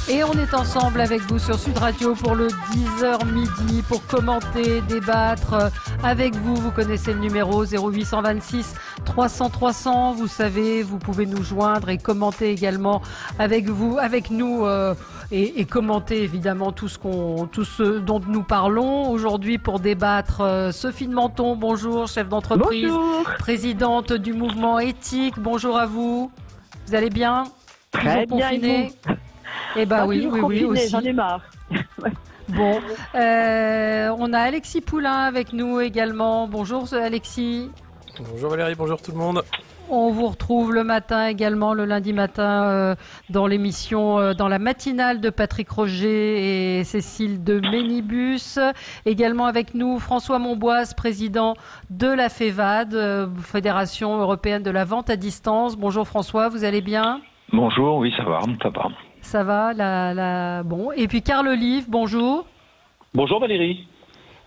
Et on est ensemble avec vous sur Sud Radio pour le 10h midi pour commenter, débattre avec vous. Vous connaissez le numéro 0826 300 300. Vous savez, vous pouvez nous joindre et commenter également avec vous, avec nous et commenter évidemment tout ce dont nous parlons aujourd'hui pour débattre. Sophie de Menton, bonjour, chef d'entreprise, bonjour. Présidente du mouvement éthique. Bonjour à vous. Vous allez bien? Très bien, confiné? Eh ben oui, oui, aussi. J'en ai marre. Bon, on a Alexis Poulain avec nous également. Bonjour Alexis. Bonjour Valérie, bonjour tout le monde. On vous retrouve le matin également, le lundi matin, dans l'émission, dans la matinale de Patrick Roger et Cécile de Ménibus. Également avec nous François Monboise, président de la FEVAD, Fédération européenne de la vente à distance. Bonjour François, vous allez bien? Bonjour, oui, ça va, ça va. Ça va, bon. Et puis Carl Olive, bonjour. Bonjour Valérie.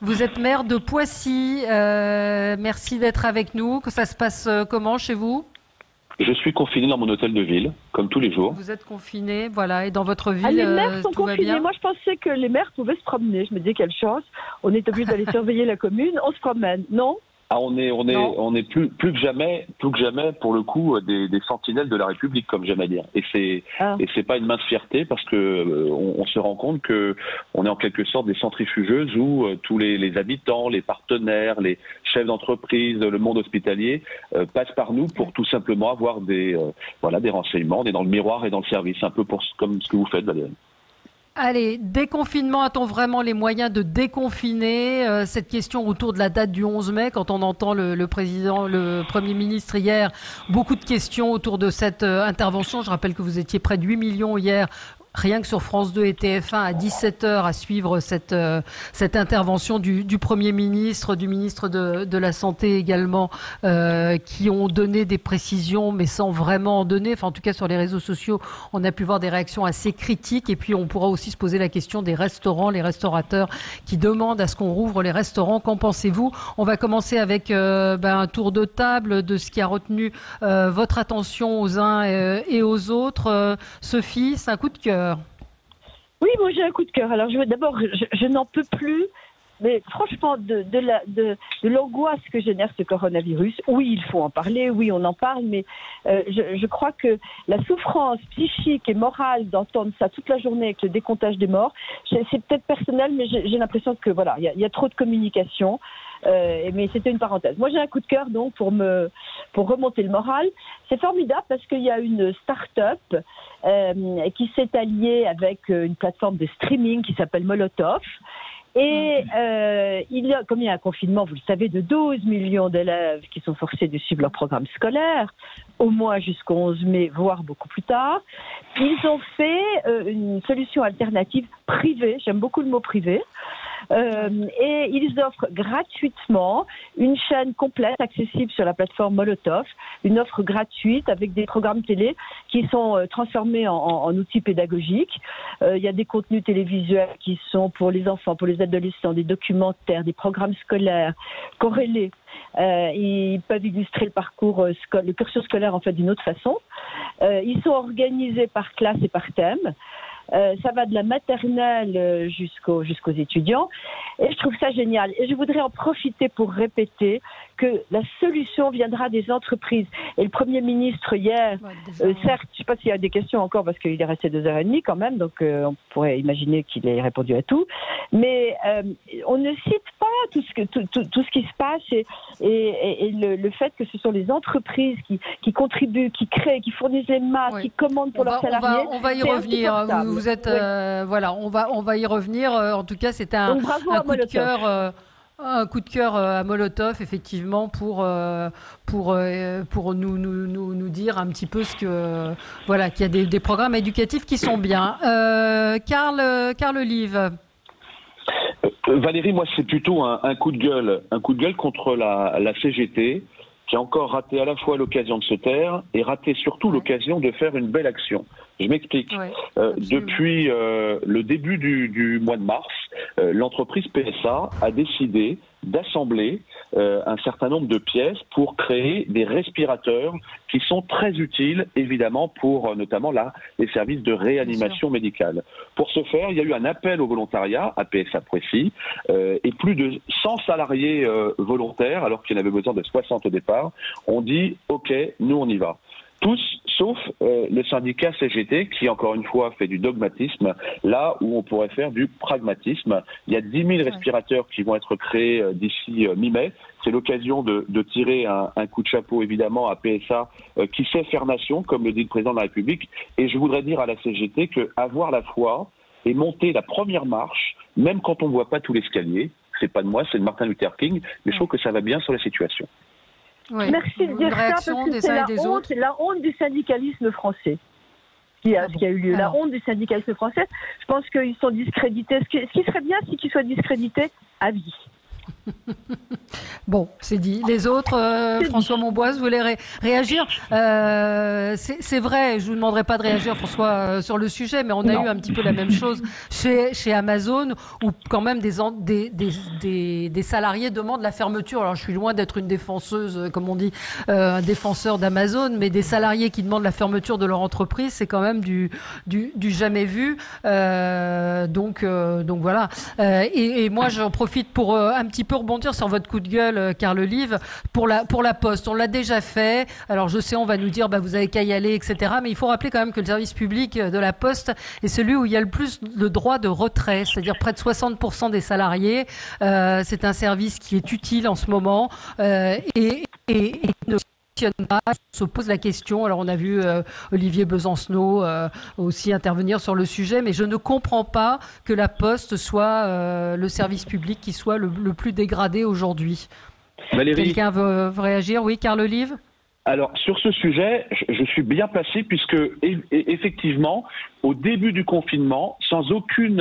Vous êtes maire de Poissy. Merci d'être avec nous. Que ça se passe comment chez vous? Je suis confiné dans mon hôtel de ville, comme tous les jours. Vous êtes confiné, voilà. Et dans votre ville, les maires sont tout va confinés. bien? Moi, je pensais que les maires pouvaient se promener. Je me disais, quelle chance. On est obligé d'aller surveiller la commune. On se promène, non? Ah, on est plus que jamais pour le coup des sentinelles de la République, comme j'aime à dire. Et c'est pas une mince fierté parce que on se rend compte que on est en quelque sorte des centrifugeuses où tous les habitants, les partenaires, les chefs d'entreprise, le monde hospitalier passent par nous pour tout simplement avoir des renseignements. On est dans le miroir et dans le service, un peu comme ce que vous faites, Valérie. Allez, déconfinement, a-t-on vraiment les moyens de déconfiner? Cette question autour de la date du 11 mai, quand on entend le Premier ministre hier, beaucoup de questions autour de cette intervention. Je rappelle que vous étiez près de 8 millions hier, rien que sur France 2 et TF1 à 17h à suivre cette intervention du Premier ministre, du ministre de la Santé également, qui ont donné des précisions mais sans vraiment en donner. Enfin, en tout cas, sur les réseaux sociaux, on a pu voir des réactions assez critiques. Et puis, on pourra aussi se poser la question des restaurants, les restaurateurs qui demandent à ce qu'on rouvre les restaurants. Qu'en pensez-vous? On va commencer avec un tour de table de ce qui a retenu votre attention aux uns et aux autres. Sophie, c'est un coup de cœur. Oui, moi j'ai un coup de cœur. Alors d'abord, je n'en peux plus, mais franchement, de l'angoisse que génère ce coronavirus. Oui, il faut en parler, oui, on en parle, mais je crois que la souffrance psychique et morale d'entendre ça toute la journée avec le décomptage des morts, c'est peut-être personnel, mais j'ai l'impression que voilà, il y a trop de communication. Mais c'était une parenthèse. Moi, j'ai un coup de cœur donc pour remonter le moral. C'est formidable parce qu'il y a une start-up qui s'est alliée avec une plateforme de streaming qui s'appelle Molotov. Et comme il y a un confinement, vous le savez, de 12 millions d'élèves qui sont forcés de suivre leur programme scolaire, au moins jusqu'au 11 mai, voire beaucoup plus tard, ils ont fait une solution alternative privée, j'aime beaucoup le mot privé, et ils offrent gratuitement une chaîne complète accessible sur la plateforme Molotov, une offre gratuite avec des programmes télé qui sont transformés en outils pédagogiques. Il y a des contenus télévisuels qui sont pour les enfants, pour les adolescents, des documentaires, des programmes scolaires corrélés. Ils peuvent illustrer le parcours, le cursus scolaire en fait d'une autre façon. Ils sont organisés par classe et par thème. Ça va de la maternelle jusqu'aux étudiants. Et je trouve ça génial. Et je voudrais en profiter pour répéter que la solution viendra des entreprises. Et le Premier ministre hier, certes, je ne sais pas s'il y a des questions encore parce qu'il est resté 2h30 quand même, donc on pourrait imaginer qu'il ait répondu à tout. Mais on ne cite pas tout ce qui se passe et le fait que ce sont les entreprises qui contribuent, qui créent, qui fournissent les masques, qui commandent pour leurs salariés. On va y revenir. Vous êtes voilà, on va y revenir. En tout cas, c'était un coup de cœur. Un coup de cœur à Molotov, effectivement, pour nous dire un petit peu qu'il y a des programmes éducatifs qui sont bien. Carl Olive. Valérie, moi, c'est plutôt un coup de gueule contre la CGT, qui a encore raté à la fois l'occasion de se taire et raté surtout l'occasion de faire une belle action. Je m'explique. Depuis le début du mois de mars, l'entreprise PSA a décidé d'assembler un certain nombre de pièces pour créer des respirateurs qui sont très utiles, évidemment, pour notamment les services de réanimation médicale. Pour ce faire, il y a eu un appel au volontariat, à PSA précis, et plus de 100 salariés volontaires, alors qu'il y en avait besoin de 60 au départ, ont dit « Ok, nous on y va ». Tous, sauf le syndicat CGT qui, encore une fois, fait du dogmatisme, là où on pourrait faire du pragmatisme. Il y a 10 000 respirateurs qui vont être créés d'ici mi-mai. C'est l'occasion de tirer un coup de chapeau, évidemment, à PSA, qui sait faire nation, comme le dit le président de la République. Et je voudrais dire à la CGT qu'avoir la foi et monter la première marche, même quand on ne voit pas tout l'escalier, c'est pas de moi, c'est de Martin Luther King, mais je trouve que ça va bien sur la situation. Oui. Merci de dire ça, parce que c'est la honte du syndicalisme français qui a eu lieu. La honte du syndicalisme français. Je pense qu'ils sont discrédités. Ce qui serait bien, c'est qu'ils soient discrédités à vie. Bon, c'est dit. Les autres, François Monboise, vous voulez réagir? C'est vrai, je vous demanderai pas de réagir, François, sur le sujet, mais on a eu un petit peu la même chose chez Amazon, où quand même des salariés demandent la fermeture. Alors, je suis loin d'être une défenseuse, comme on dit, un défenseur d'Amazon, mais des salariés qui demandent la fermeture de leur entreprise, c'est quand même du jamais vu. Donc voilà. Et moi, j'en profite pour un petit peu rebondir sur votre coup de gueule, Carl Olive, pour la Poste. On l'a déjà fait. Alors je sais, on va nous dire, vous avez qu'à y aller, etc. Mais il faut rappeler quand même que le service public de la Poste est celui où il y a le plus de droits de retrait, c'est-à-dire près de 60% des salariés. C'est un service qui est utile en ce moment et ne se pose la question. Alors on a vu Olivier Besancenot aussi intervenir sur le sujet, mais je ne comprends pas que la Poste soit le service public qui soit le plus dégradé aujourd'hui. Quelqu'un veut réagir? Oui, Carl Olive? Alors, sur ce sujet, je suis bien placé puisque, effectivement, au début du confinement, sans aucun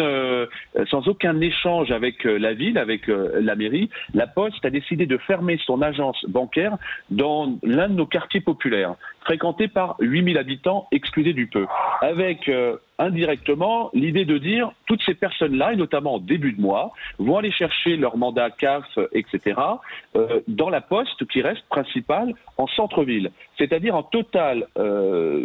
échange avec la ville, avec la mairie, la Poste a décidé de fermer son agence bancaire dans l'un de nos quartiers populaires, fréquenté par 8000 habitants exclusés du peu, avec indirectement l'idée de dire toutes ces personnes-là, et notamment au début de mois, vont aller chercher leur mandat CAF, etc., dans la Poste qui reste principale en centre-ville, c'est-à-dire en total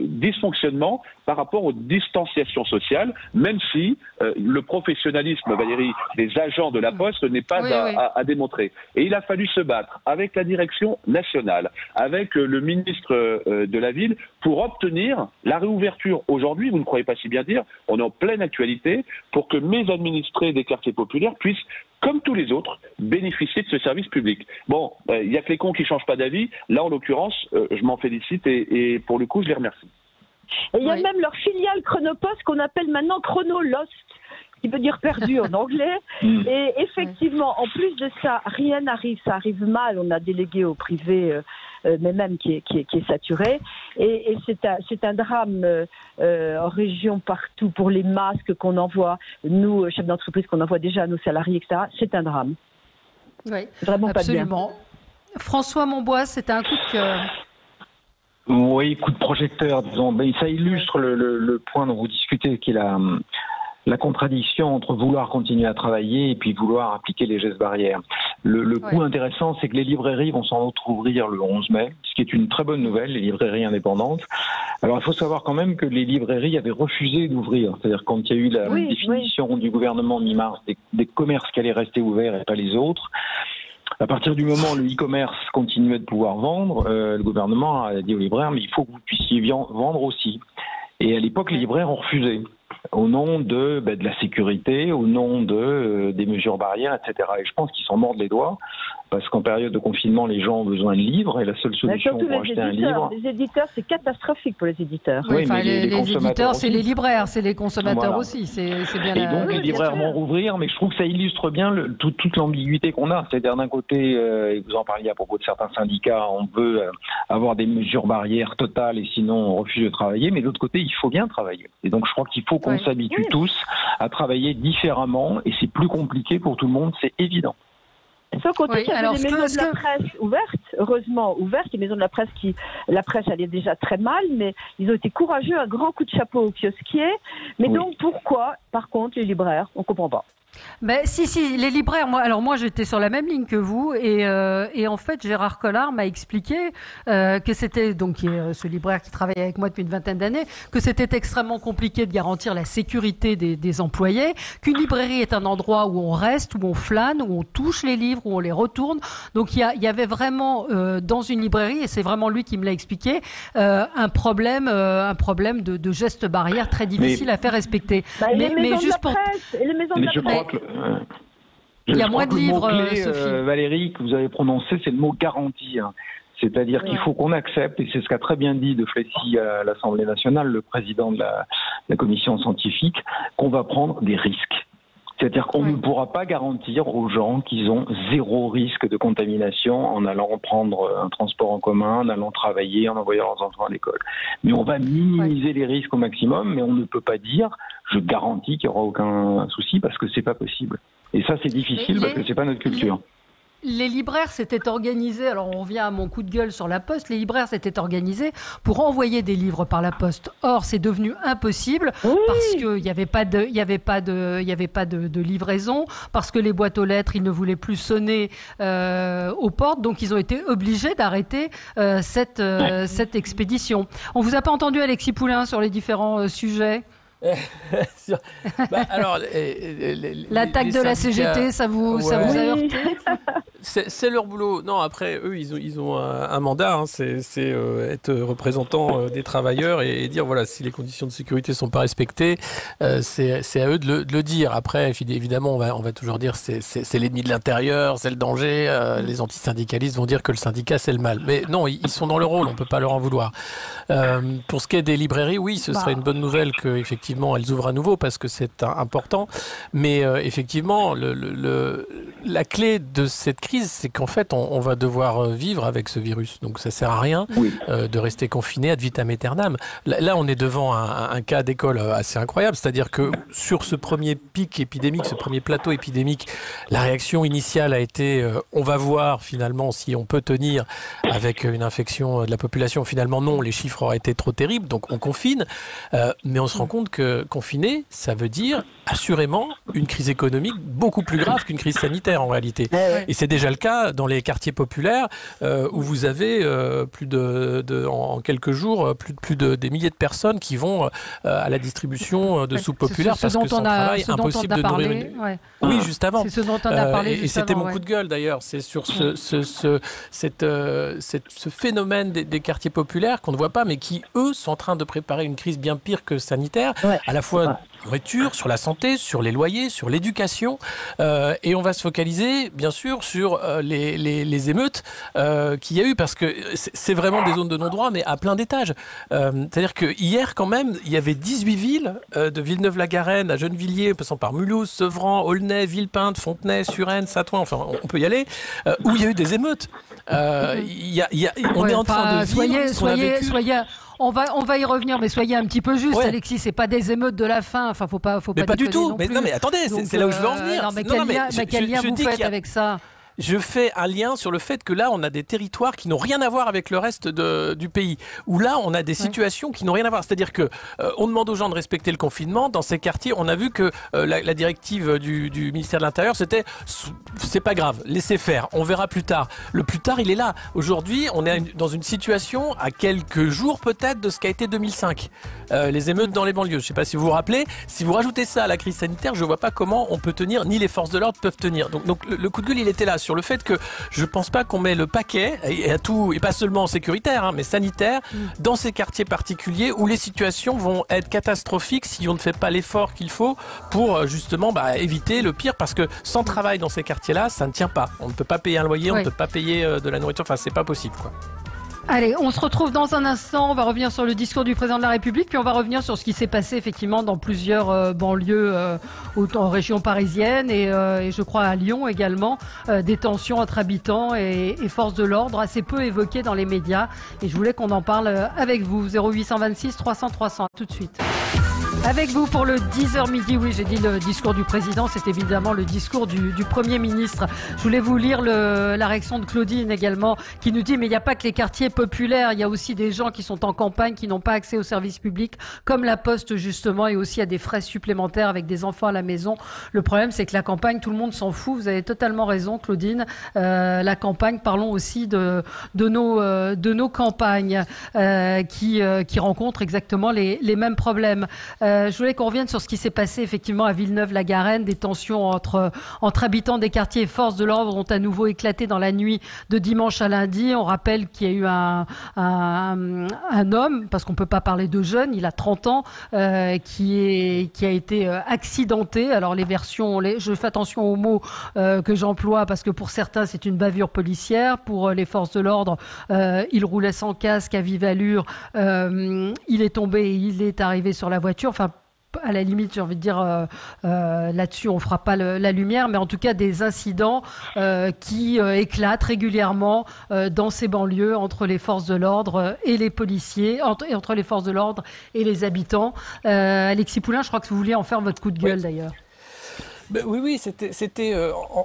dysfonctionnement par rapport aux distanciations sociales, même si le professionnalisme, Valérie, des agents de la Poste n'est pas à démontrer. Et il a fallu se battre avec la direction nationale, avec le ministre de la Ville, pour obtenir la réouverture aujourd'hui, vous ne croyez pas si bien dire, on est en pleine actualité, pour que mes administrés des quartiers populaires puissent, comme tous les autres, bénéficier de ce service public. Bon, il n'y a que les cons qui ne changent pas d'avis. Là, en l'occurrence, je m'en félicite et pour le coup, je les remercie. Et il y a même leur filiale Chronopost qu'on appelle maintenant Chronolost, qui veut dire perdu en anglais. Et effectivement, en plus de ça, rien n'arrive, ça arrive mal. On a délégué au privé, mais même qui est saturé. Et c'est un drame en région partout pour les masques qu'on envoie, nous, chefs d'entreprise, qu'on envoie déjà à nos salariés, etc. C'est un drame. Oui, vraiment absolument. Pas bien. François Monboise, c'était un coup de cœur. Oui, coup de projecteur, disons. Ça illustre le point dont vous discutez, qui est la contradiction entre vouloir continuer à travailler et puis vouloir appliquer les gestes barrières. Le coup intéressant, c'est que les librairies vont sans doute rouvrir le 11 mai, ce qui est une très bonne nouvelle, les librairies indépendantes. Alors il faut savoir quand même que les librairies avaient refusé d'ouvrir, c'est-à-dire quand il y a eu la définition du gouvernement mi-mars des commerces qui allaient rester ouverts et pas les autres. À partir du moment où le e-commerce continuait de pouvoir vendre, le gouvernement a dit aux libraires, mais il faut que vous puissiez vendre aussi. Et à l'époque, les libraires ont refusé, au nom de la sécurité, au nom des mesures barrières, etc. Et je pense qu'ils s'en mordent les doigts, parce qu'en période de confinement, les gens ont besoin de livres, et la seule solution pour acheter un livre... Les éditeurs, c'est catastrophique pour les éditeurs. Oui, mais les éditeurs, c'est les libraires, c'est les consommateurs aussi. C'est bien. Et donc, les libraires vont rouvrir, mais je trouve que ça illustre bien toute l'ambiguïté qu'on a. C'est-à-dire, d'un côté, et vous en parliez à propos de certains syndicats, on veut avoir des mesures barrières totales, et sinon on refuse de travailler, mais de l'autre côté, il faut bien travailler. Et donc, je crois qu'il faut qu'on s'habitue tous à travailler différemment, et c'est plus compliqué pour tout le monde, c'est évident. Sans compter qu'il y avait des maisons de la presse ouvertes, heureusement ouvertes, les maisons de la presse la presse allait déjà très mal, mais ils ont été courageux, un grand coup de chapeau aux kiosquiers. Mais donc pourquoi, par contre, les libraires, on comprend pas. Ben, si, les libraires, moi j'étais sur la même ligne que vous et en fait Gérard Collard m'a expliqué que c'était, donc ce libraire qui travaille avec moi depuis une vingtaine d'années, que c'était extrêmement compliqué de garantir la sécurité des employés, qu'une librairie est un endroit où on reste, où on flâne, où on touche les livres, où on les retourne. Donc il y avait vraiment dans une librairie, et c'est vraiment lui qui me l'a expliqué, un problème de gestes barrières très difficile à faire respecter. Mais juste pour... les maisons de la presse. Il y a moins de livres, Sophie. Valérie, que vous avez prononcé, c'est le mot garantir. C'est-à-dire qu'il faut qu'on accepte, et c'est ce qu'a très bien dit De Flecy à l'Assemblée nationale, le président de la commission scientifique, qu'on va prendre des risques. C'est-à-dire qu'on ne pourra pas garantir aux gens qu'ils ont zéro risque de contamination en allant prendre un transport en commun, en allant travailler, en envoyant leurs enfants à l'école. Mais on va minimiser les risques au maximum, mais on ne peut pas dire je garantis qu'il n'y aura aucun souci parce que c'est pas possible. Et ça, c'est difficile parce que c'est pas notre culture. Les libraires s'étaient organisés, alors on revient à mon coup de gueule sur la Poste, les libraires s'étaient organisés pour envoyer des livres par la Poste. Or, c'est devenu impossible parce qu'il n'y avait pas de livraison, parce que les boîtes aux lettres, ils ne voulaient plus sonner aux portes, donc ils ont été obligés d'arrêter cette expédition. On vous a pas entendu, Alexis Poulain, sur les différents sujets? Alors, l'attaque de la CGT, ça vous a heurté? C'est leur boulot. Non, après, eux, ils ont un mandat, hein, c'est être représentant des travailleurs et dire, voilà, si les conditions de sécurité ne sont pas respectées, c'est à eux de le dire. Après, évidemment, on va toujours dire c'est l'ennemi de l'intérieur, c'est le danger. Les antisyndicalistes vont dire que le syndicat, c'est le mal. Mais non, ils sont dans le rôle, on ne peut pas leur en vouloir. Pour ce qui est des librairies, oui, ce serait une bonne nouvelle qu'effectivement, elles ouvrent à nouveau parce que c'est important. Mais effectivement, la clé de cette crise, c'est qu'en fait, on va devoir vivre avec ce virus. Donc, ça ne sert à rien de rester confiné ad vitam aeternam. Là, on est devant un cas d'école assez incroyable. C'est-à-dire que sur ce premier pic épidémique, ce premier plateau épidémique, la réaction initiale a été on va voir finalement si on peut tenir avec une infection de la population. Finalement, non, les chiffres auraient été trop terribles. Donc, on confine. Mais on se rend compte que confiner, ça veut dire assurément une crise économique beaucoup plus grave qu'une crise sanitaire en réalité. Et c'est déjà le cas dans les quartiers populaires où vous avez en quelques jours plus des milliers de personnes qui vont à la distribution de soupes populaires parce que sans travail, impossible de nourrir Oui, juste avant. C'est ce dont on a parlé et c'était mon coup de gueule d'ailleurs. C'est sur ce phénomène des quartiers populaires qu'on ne voit pas mais qui, eux, sont en train de préparer une crise bien pire que sanitaire, à la fois nourriture, sur la santé, sur les loyers, sur l'éducation. Et on va se focaliser, bien sûr, sur les émeutes qu'il y a eu, parce que c'est vraiment des zones de non-droit, mais à plein d'étages. C'est-à-dire que hier, quand même, il y avait 18 villes, de Villeneuve-la-Garenne à Gennevilliers, passant par Mulhouse, Sevran, Aulnay, Villepinte, Fontenay, Suresnes, Saint-Ouen, enfin, on peut y aller, où il y a eu des émeutes. On est en train de vivre ce qu'on a vécu. On va y revenir, mais soyez un petit peu juste, Alexis. C'est pas des émeutes de la faim. Enfin, faut pas. Mais pas du tout. Mais non, mais attendez, c'est là où je veux en venir. Quel lien vous faites avec ça? Je fais un lien sur le fait que là, on a des territoires qui n'ont rien à voir avec le reste du pays. Où là, on a des situations qui n'ont rien à voir. C'est-à-dire que on demande aux gens de respecter le confinement. Dans ces quartiers, on a vu que la directive du ministère de l'Intérieur, c'était c'est pas grave, laissez faire, on verra plus tard. Le plus tard, il est là. Aujourd'hui, on est dans une situation à quelques jours peut-être de ce qu'a été 2005. Les émeutes dans les banlieues. Je ne sais pas si vous vous rappelez. Si vous rajoutez ça à la crise sanitaire, je ne vois pas comment on peut tenir, ni les forces de l'ordre peuvent tenir. Donc le coup de gueule, il était là. Sur le fait que je pense pas qu'on met le paquet, et à tout, et pas seulement sécuritaire, mais sanitaire, dans ces quartiers particuliers où les situations vont être catastrophiques si on ne fait pas l'effort qu'il faut pour justement éviter le pire, parce que sans travail dans ces quartiers-là, ça ne tient pas. On ne peut pas payer un loyer, on ne peut pas payer de la nourriture, enfin c'est pas possible, quoi. Allez, on se retrouve dans un instant, on va revenir sur le discours du président de la République, puis on va revenir sur ce qui s'est passé effectivement dans plusieurs banlieues en région parisienne et je crois à Lyon également, des tensions entre habitants et forces de l'ordre assez peu évoquées dans les médias, et je voulais qu'on en parle avec vous. 0826 300 300, tout de suite. Avec vous pour le 10h midi, oui j'ai dit le discours du président, c'est évidemment le discours du Premier ministre. Je voulais vous lire la réaction de Claudine également qui nous dit mais il n'y a pas que les quartiers populaires, il y a aussi des gens qui sont en campagne, qui n'ont pas accès aux services publics comme la Poste justement et aussi à des frais supplémentaires avec des enfants à la maison. Le problème c'est que la campagne, tout le monde s'en fout, vous avez totalement raison Claudine. La campagne, parlons aussi de nos campagnes qui rencontrent exactement les mêmes problèmes. Je voulais qu'on revienne sur ce qui s'est passé effectivement à Villeneuve-la-Garenne. Des tensions entre habitants des quartiers et forces de l'ordre ont à nouveau éclaté dans la nuit de dimanche à lundi. On rappelle qu'il y a eu un homme, parce qu'on ne peut pas parler de jeune, il a 30 ans, qui a été accidenté. Alors les versions, je fais attention aux mots que j'emploie parce que pour certains c'est une bavure policière. Pour les forces de l'ordre, il roulait sans casque à vive allure. Il est tombé et il est arrivé sur la voiture. Enfin, à la limite, j'ai envie de dire, là-dessus, on ne fera pas la lumière, mais en tout cas, des incidents qui éclatent régulièrement dans ces banlieues entre les forces de l'ordre et les policiers, entre les forces de l'ordre et les habitants. Alexis Poulain, je crois que vous vouliez en faire votre coup de gueule, d'ailleurs. Ben oui, c'était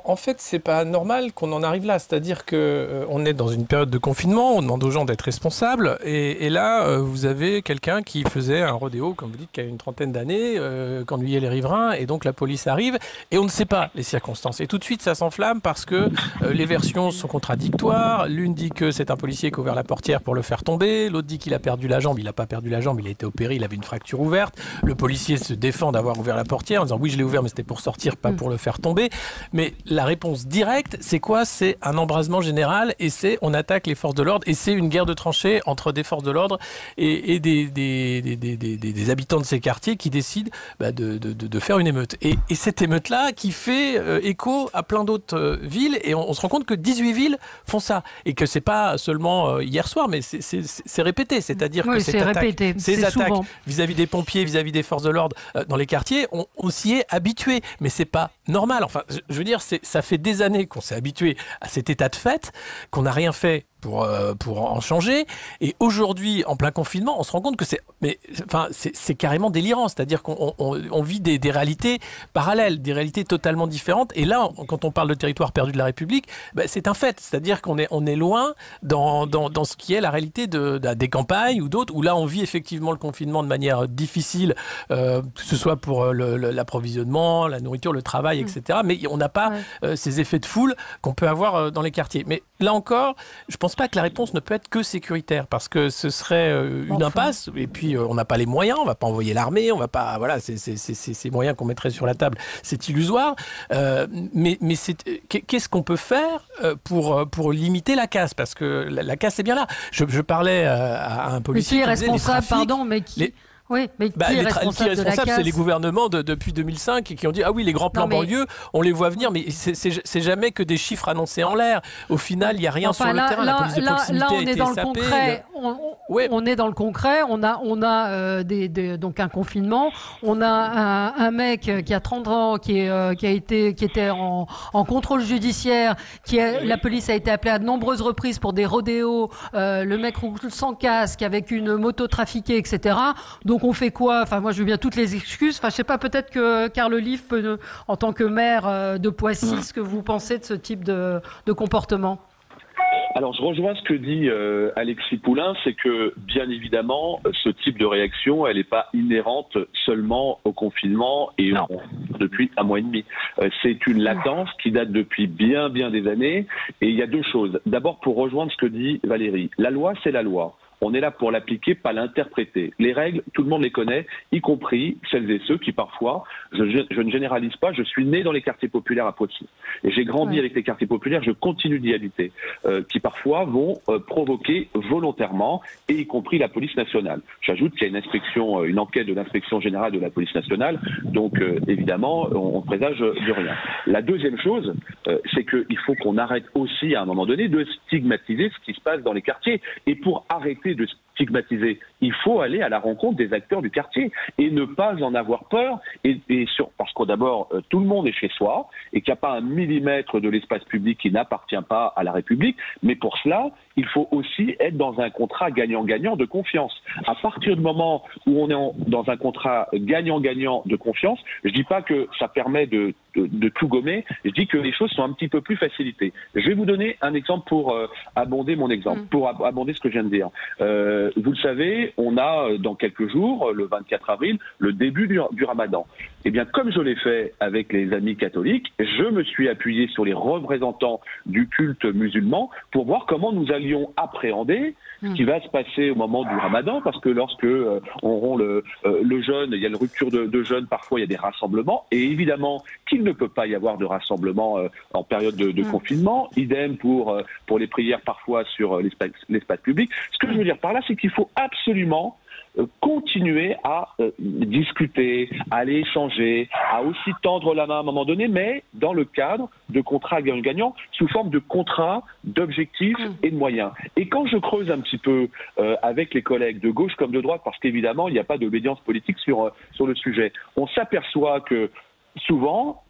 en fait, c'est pas normal qu'on en arrive là. C'est-à-dire que on est dans une période de confinement, on demande aux gens d'être responsables, et là, vous avez quelqu'un qui faisait un rodéo, comme vous dites, qui a une trentaine d'années, qu'ennuyait les riverains, et donc la police arrive, et on ne sait pas les circonstances. Et tout de suite, ça s'enflamme parce que les versions sont contradictoires. L'une dit que c'est un policier qui a ouvert la portière pour le faire tomber, l'autre dit qu'il a perdu la jambe. Il n'a pas perdu la jambe, il a été opéré, il avait une fracture ouverte. Le policier se défend d'avoir ouvert la portière en disant oui, je l'ai ouvert, mais c'était pour sortir, pas pour le faire tomber. Mais la réponse directe, c'est quoi? C'est un embrasement général et c'est on attaque les forces de l'ordre et c'est une guerre de tranchées entre des forces de l'ordre et des habitants de ces quartiers qui décident de faire une émeute. Et cette émeute-là qui fait écho à plein d'autres villes et on se rend compte que 18 villes font ça et que c'est pas seulement hier soir, mais c'est répété. C'est-à-dire que ces attaques vis-à-vis des pompiers, vis-à-vis des forces de l'ordre dans les quartiers, on s'y est habitué. Mais c'est pas normal. Enfin, je veux dire, ça fait des années qu'on s'est habitué à cet état de fait, qu'on n'a rien fait pour en changer. Et aujourd'hui, en plein confinement, on se rend compte que c'est carrément délirant. C'est-à-dire qu'on vit des réalités parallèles, des réalités totalement différentes. Et là, quand on parle de territoire perdu de la République, c'est un fait. C'est-à-dire qu'on est loin dans ce qui est la réalité des campagnes ou d'autres, où là, on vit effectivement le confinement de manière difficile, que ce soit pour l'approvisionnement, la nourriture, le travail, etc. Mais on n'a pas ces effets de foule qu'on peut avoir dans les quartiers. Mais là encore, je pense pas que la réponse ne peut être que sécuritaire, parce que ce serait une impasse, et puis on n'a pas les moyens, on va pas envoyer l'armée, on va pas, voilà, ces moyens qu'on mettrait sur la table, c'est illusoire. Mais qu'est-ce qu'on peut faire pour limiter la casse, parce que la casse est bien là. Je parlais à un policier qui est responsable, pardon, mais qui... Oui, mais qui est responsable de la casse ? C'est les gouvernements depuis 2005 qui ont dit ah oui, les grands plans banlieue, on les voit venir, mais c'est jamais que des chiffres annoncés en l'air. Au final, il n'y a rien sur le terrain. La police de proximité on est dans le concret. On est dans le concret. On a donc un confinement. On a un mec qui a 30 ans qui était en contrôle judiciaire. La police a été appelée à de nombreuses reprises pour des rodéos. Le mec roule sans casque avec une moto trafiquée, etc. Donc on fait quoi? Enfin, moi je veux bien toutes les excuses. Enfin, je sais pas, peut-être que Carl Olive peut, en tant que maire de Poissy, ce que vous pensez de ce type de comportement. Alors, je rejoins ce que dit Alexis Poulain, c'est que, bien évidemment, ce type de réaction, elle n'est pas inhérente seulement au confinement et depuis un mois et demi. C'est une latence qui date depuis bien des années. Et il y a deux choses. D'abord, pour rejoindre ce que dit Valérie, la loi, c'est la loi. On est là pour l'appliquer, pas l'interpréter. Les règles, tout le monde les connaît, y compris celles et ceux qui parfois, je ne généralise pas, je suis né dans les quartiers populaires à Poissy. Et j'ai grandi avec les quartiers populaires, je continue d'y habiter, qui parfois vont provoquer volontairement, et y compris la police nationale. J'ajoute qu'il y a une enquête de l'inspection générale de la police nationale, donc évidemment, on présage de rien. La deuxième chose, c'est qu'il faut qu'on arrête aussi, à un moment donné, de stigmatiser ce qui se passe dans les quartiers. Et pour arrêter de stigmatiser, il faut aller à la rencontre des acteurs du quartier et ne pas en avoir peur parce que d'abord, tout le monde est chez soi et qu'il n'y a pas un millimètre de l'espace public qui n'appartient pas à la République. Mais pour cela, il faut aussi être dans un contrat gagnant-gagnant de confiance. À partir du moment où on est dans un contrat gagnant-gagnant de confiance, je dis pas que ça permet de tout gommer, je dis que les choses sont un petit peu plus facilitées. Je vais vous donner un exemple pour abonder mon exemple, pour abonder ce que je viens de dire. Vous le savez, on a dans quelques jours, le 24 avril, le début du Ramadan. Eh bien, comme je l'ai fait avec les amis catholiques, je me suis appuyé sur les représentants du culte musulman pour voir comment nous allions appréhender ce qui va se passer au moment du Ramadan, parce que lorsque on rompt le jeûne, il y a une rupture de jeûne, parfois il y a des rassemblements, et évidemment qu'il ne peut pas y avoir de rassemblement en période de confinement, idem pour les prières parfois sur l'espace public. Ce que je veux dire par là, c'est qu'il faut absolument continuer à discuter, à aller échanger, à aussi tendre la main à un moment donné, mais dans le cadre de contrats gagnant-gagnant, sous forme de contrats, d'objectifs et de moyens. Et quand je creuse un petit peu avec les collègues de gauche comme de droite, parce qu'évidemment, il n'y a pas d'obédience politique sur le sujet, on s'aperçoit que souvent,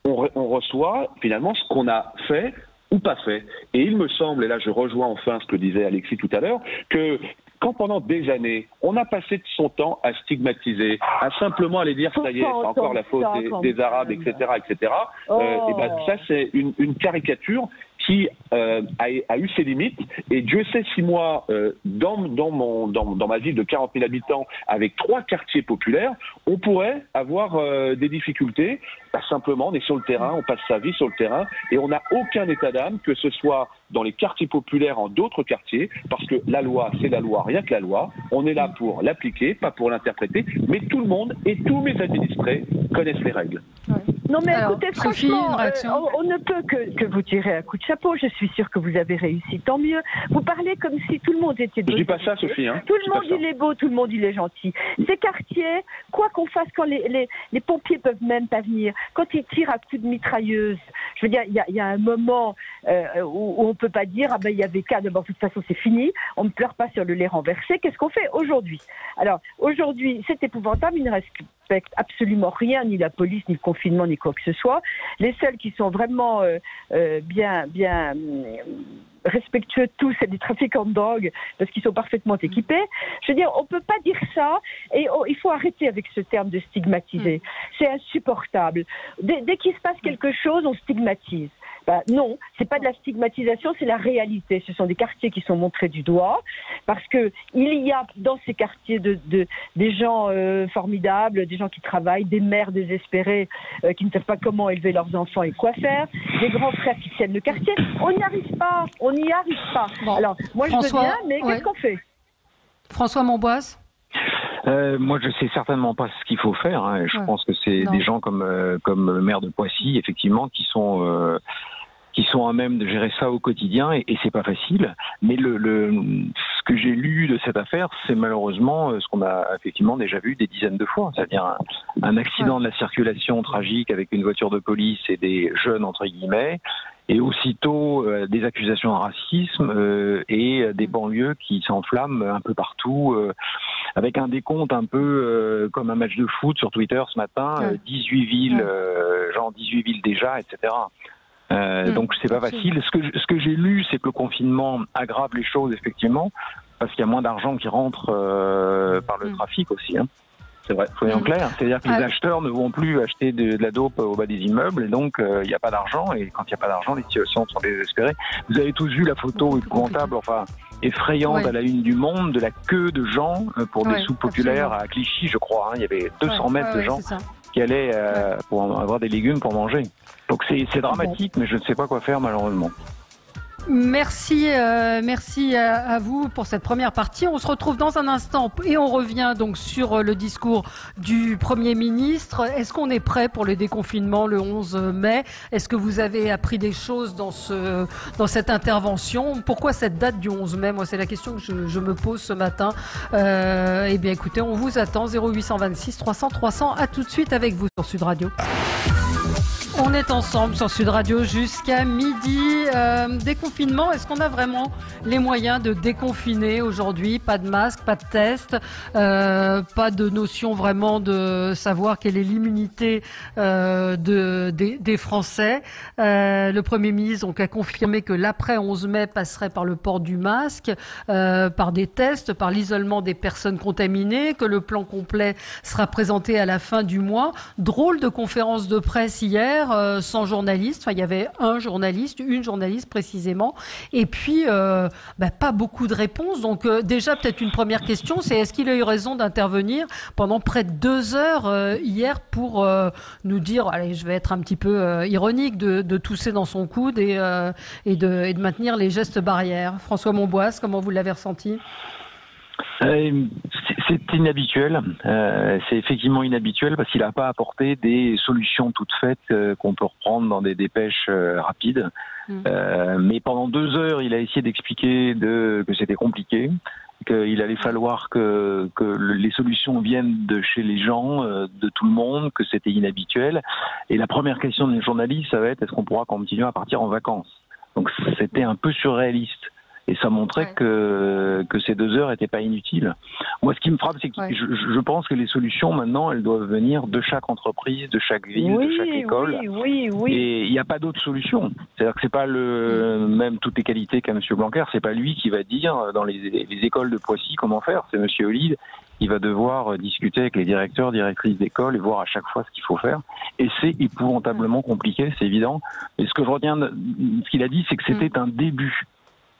on reçoit finalement ce qu'on a fait ou pas fait. Et il me semble, et là je rejoins enfin ce que disait Alexis tout à l'heure, que quand pendant des années, on a passé son temps à stigmatiser, à simplement aller dire ça y est, c'est encore la faute des Arabes, etc., etc., et ben ça c'est une caricature qui a eu ses limites, et Dieu sait si moi, dans ma ville de 40 000 habitants, avec 3 quartiers populaires, on pourrait avoir des difficultés. Bah, simplement, on est sur le terrain, on passe sa vie sur le terrain, et on n'a aucun état d'âme, que ce soit dans les quartiers populaires, en d'autres quartiers, parce que la loi, c'est la loi, rien que la loi. On est là pour l'appliquer, pas pour l'interpréter, mais tout le monde et tous mes administrés connaissent les règles. Ouais. Non mais alors, écoutez, franchement, on ne peut que vous tirer un coup de chapeau. Je suis sûre que vous avez réussi, tant mieux. Vous parlez comme si tout le monde était... Je dis pas ça, Sophie. Hein. Tout le monde, il est beau, tout le monde, il est gentil. Ces quartiers, quoi qu'on fasse, quand les pompiers peuvent même pas venir, quand ils tirent à coups de mitrailleuse, je veux dire, il y a un moment où on peut pas dire, ah ben il y avait qu'à, d'abord, de toute façon, c'est fini, on ne pleure pas sur le lait renversé. Qu'est-ce qu'on fait aujourd'hui? Alors, aujourd'hui, c'est épouvantable, il ne respecte absolument rien, ni la police, ni le confinement, ni quoi que ce soit. Les seuls qui sont vraiment bien respectueux de tous, c'est des trafiquants de drogue, parce qu'ils sont parfaitement équipés. Je veux dire, on peut pas dire ça, et il faut arrêter avec ce terme de stigmatiser. C'est insupportable. Dès qu'il se passe quelque chose, on stigmatise. Ben non, c'est pas de la stigmatisation, c'est la réalité. Ce sont des quartiers qui sont montrés du doigt, parce que il y a dans ces quartiers des gens formidables, des gens qui travaillent, des mères désespérées qui ne savent pas comment élever leurs enfants et quoi faire, des grands frères qui tiennent le quartier. On n'y arrive pas, on n'y arrive pas. Bon, alors, moi je veux bien, mais qu'est-ce qu'on fait? François Monboise? Moi, je sais certainement pas ce qu'il faut faire. Hein. Je pense que c'est des gens comme le maire de Poissy, effectivement, qui sont à même de gérer ça au quotidien, et c'est pas facile. Mais ce que j'ai lu de cette affaire, c'est malheureusement ce qu'on a effectivement déjà vu des dizaines de fois, c'est-à-dire un accident de la circulation tragique avec une voiture de police et des jeunes entre guillemets, et aussitôt des accusations de racisme et des banlieues qui s'enflamment un peu partout, avec un décompte un peu comme un match de foot sur Twitter ce matin, 18 villes, 18 villes déjà, etc. Donc c'est pas facile. Ce que j'ai lu, c'est que le confinement aggrave les choses effectivement, parce qu'il y a moins d'argent qui rentre par le trafic aussi. Hein. C'est vrai, soyons clairs. C'est-à-dire que les acheteurs ne vont plus acheter de la dope au bas des immeubles, et donc il n'y a pas d'argent, et quand il n'y a pas d'argent, les situations sont désespérées. Vous avez tous vu la photo épouvantable, enfin effrayante à la une du Monde, de la queue de gens pour des soupes populaires à Clichy, je crois. Hein. Il y avait 200 mètres de gens qui allaient pour avoir des légumes pour manger. Donc c'est dramatique, mais je ne sais pas quoi faire malheureusement. Merci à vous pour cette première partie. On se retrouve dans un instant et on revient donc sur le discours du Premier ministre. Est-ce qu'on est prêt pour le déconfinement le 11 mai? Est-ce que vous avez appris des choses dans cette intervention? Pourquoi cette date du 11 mai? Moi, c'est la question que je me pose ce matin. Eh bien, écoutez, on vous attend 0826 300 300. À tout de suite avec vous sur Sud Radio. On est ensemble sur Sud Radio jusqu'à midi. Déconfinement, est-ce qu'on a vraiment les moyens de déconfiner aujourd'hui? Pas de masque, pas de test, pas de notion vraiment de savoir quelle est l'immunité des Français. Le Premier ministre donc, a confirmé que l'après 11 mai passerait par le port du masque, par des tests, par l'isolement des personnes contaminées, que le plan complet sera présenté à la fin du mois. Drôle de conférence de presse hier. Sans journaliste, enfin il y avait une journaliste précisément, et puis pas beaucoup de réponses. Donc déjà peut-être une première question, c'est est-ce qu'il a eu raison d'intervenir pendant près de 2 heures hier pour nous dire, allez je vais être un petit peu ironique, de tousser dans son coude et de maintenir les gestes barrières. François Monboisse, comment vous l'avez ressenti? C'est inhabituel, c'est effectivement inhabituel parce qu'il n'a pas apporté des solutions toutes faites qu'on peut reprendre dans des dépêches rapides. Mais pendant 2 heures, il a essayé d'expliquer que c'était compliqué, qu'il allait falloir que les solutions viennent de chez les gens, de tout le monde, que c'était inhabituel. Et la première question des journalistes, ça va être est-ce qu'on pourra continuer à partir en vacances? Donc c'était un peu surréaliste. Et ça montrait que ces 2 heures n'étaient pas inutiles. Moi, ce qui me frappe, c'est que je pense que les solutions, maintenant, elles doivent venir de chaque entreprise, de chaque ville, de chaque école. Oui. Et il n'y a pas d'autre solution. C'est-à-dire que c'est pas même toutes les qualités qu'a M. Blanquer, c'est pas lui qui va dire dans les écoles de Poissy comment faire. C'est M. Olide qui va devoir discuter avec les directeurs, directrices d'école et voir à chaque fois ce qu'il faut faire. Et c'est épouvantablement compliqué, c'est évident. Et ce que je retiens de ce qu'il a dit, c'est que c'était un début.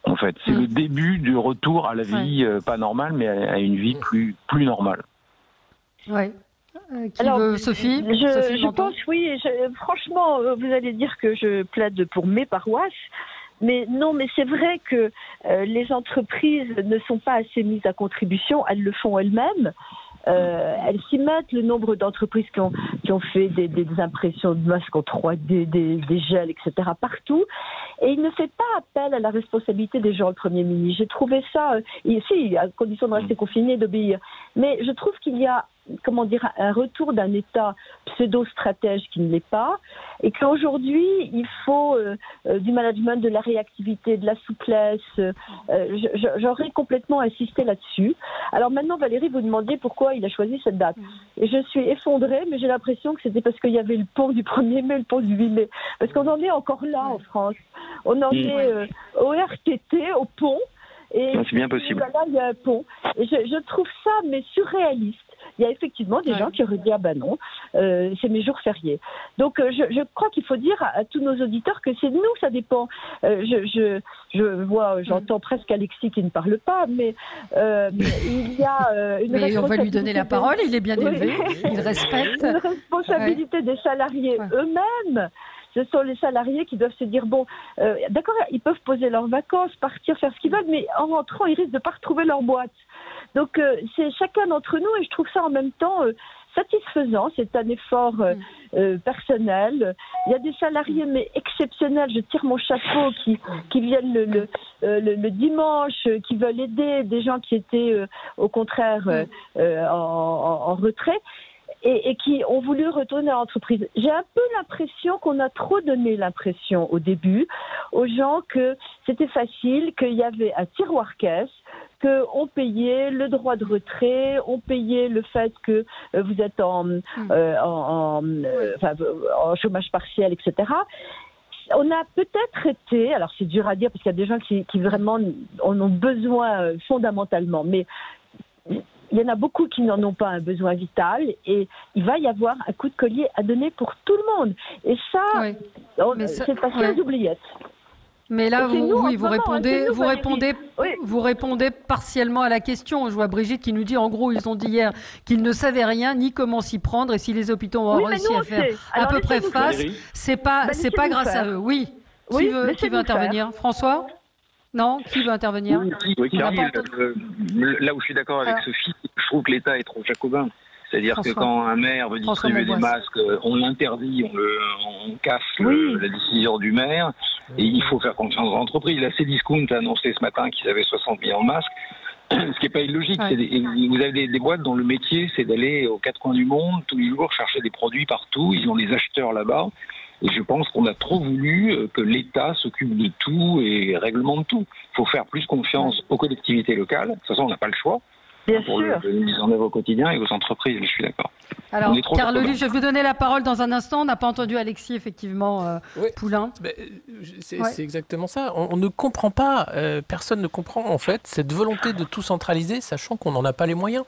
En fait, c'est le début du retour à la vie, pas normale, mais à une vie plus normale. Oui. Sophie? Je pense, oui. Franchement, vous allez dire que je plaide pour mes paroisses. Mais non, mais c'est vrai que les entreprises ne sont pas assez mises à contribution. Elles le font elles-mêmes. Elles s'y mettent, le nombre d'entreprises qui ont fait des impressions de masques en 3D, des gels, etc. partout. Et il ne fait pas appel à la responsabilité des gens, le Premier ministre. J'ai trouvé ça, ici, à condition de rester confiné, d'obéir. Mais je trouve qu'il y a, un retour d'un État pseudo-stratège qui ne l'est pas, et qu'aujourd'hui, il faut du management, de la réactivité, de la souplesse. J'aurais complètement insisté là-dessus. Alors maintenant, Valérie, vous demandiez pourquoi il a choisi cette date. Et je suis effondrée, mais j'ai l'impression que c'était parce qu'il y avait le pont du 1er mai, le pont du 8 mai. Parce qu'on en est encore là en France. On en est au RTT, au pont. Et c'est bien possible. Là, il y a un pont. Et je trouve ça, mais surréaliste. Il y a effectivement des gens qui auraient dit « Ah ben non, c'est mes jours fériés ». Donc je crois qu'il faut dire à tous nos auditeurs que c'est de nous, ça dépend. J'entends presque Alexis qui ne parle pas, mais il y a une responsabilité. On va lui donner la parole, il est bien élevé, il respecte. Une responsabilité des salariés eux-mêmes. Ce sont les salariés qui doivent se dire, d'accord, ils peuvent poser leurs vacances, partir, faire ce qu'ils veulent, mais en rentrant, ils risquent de ne pas retrouver leur boîte. Donc, c'est chacun d'entre nous, et je trouve ça en même temps satisfaisant. C'est un effort personnel. Il y a des salariés, mais exceptionnels. Je tire mon chapeau, qui viennent le dimanche, qui veulent aider des gens qui étaient, au contraire, en retrait. Et qui ont voulu retourner à l'entreprise. J'ai un peu l'impression qu'on a trop donné l'impression au début aux gens que c'était facile, qu'il y avait un tiroir caisse, qu'on payait le droit de retrait, on payait le fait que vous êtes en chômage partiel, etc. On a peut-être été, alors c'est dur à dire parce qu'il y a des gens qui vraiment en ont besoin fondamentalement, mais il y en a beaucoup qui n'en ont pas un besoin vital et il va y avoir un coup de collier à donner pour tout le monde. Et ça, c'est passé aux oubliettes. Mais là, vous répondez partiellement à la question. Je vois Brigitte qui nous dit, en gros, ils ont dit hier qu'ils ne savaient rien, ni comment s'y prendre, et si les hôpitaux ont réussi à faire à peu près face, c'est pas grâce à eux. Oui. Qui veut intervenir? François? Non, qui veut intervenir? Oui, là où je suis d'accord avec Sophie, je trouve que l'État est trop jacobin. C'est-à-dire que quand un maire veut distribuer des masques, on l'interdit, on casse la décision du maire, et il faut faire confiance aux entreprises. La Cdiscount a annoncé ce matin qu'ils avaient 60 millions de masques, ce qui n'est pas illogique. Vous avez des boîtes dont le métier, c'est d'aller aux 4 coins du monde, tous les jours, chercher des produits partout. Ils ont des acheteurs là-bas. Et je pense qu'on a trop voulu que l'État s'occupe de tout et réglemente tout. Il faut faire plus confiance aux collectivités locales. De toute façon, on n'a pas le choix. Bien pour sûr. le mise en œuvre au quotidien et aux entreprises, je suis d'accord. Alors, Carl Olive, je vais vous donner la parole dans un instant. On n'a pas entendu Alexis, effectivement, Poulain. C'est exactement ça. On ne comprend pas, personne ne comprend en fait, cette volonté de tout centraliser, sachant qu'on n'en a pas les moyens.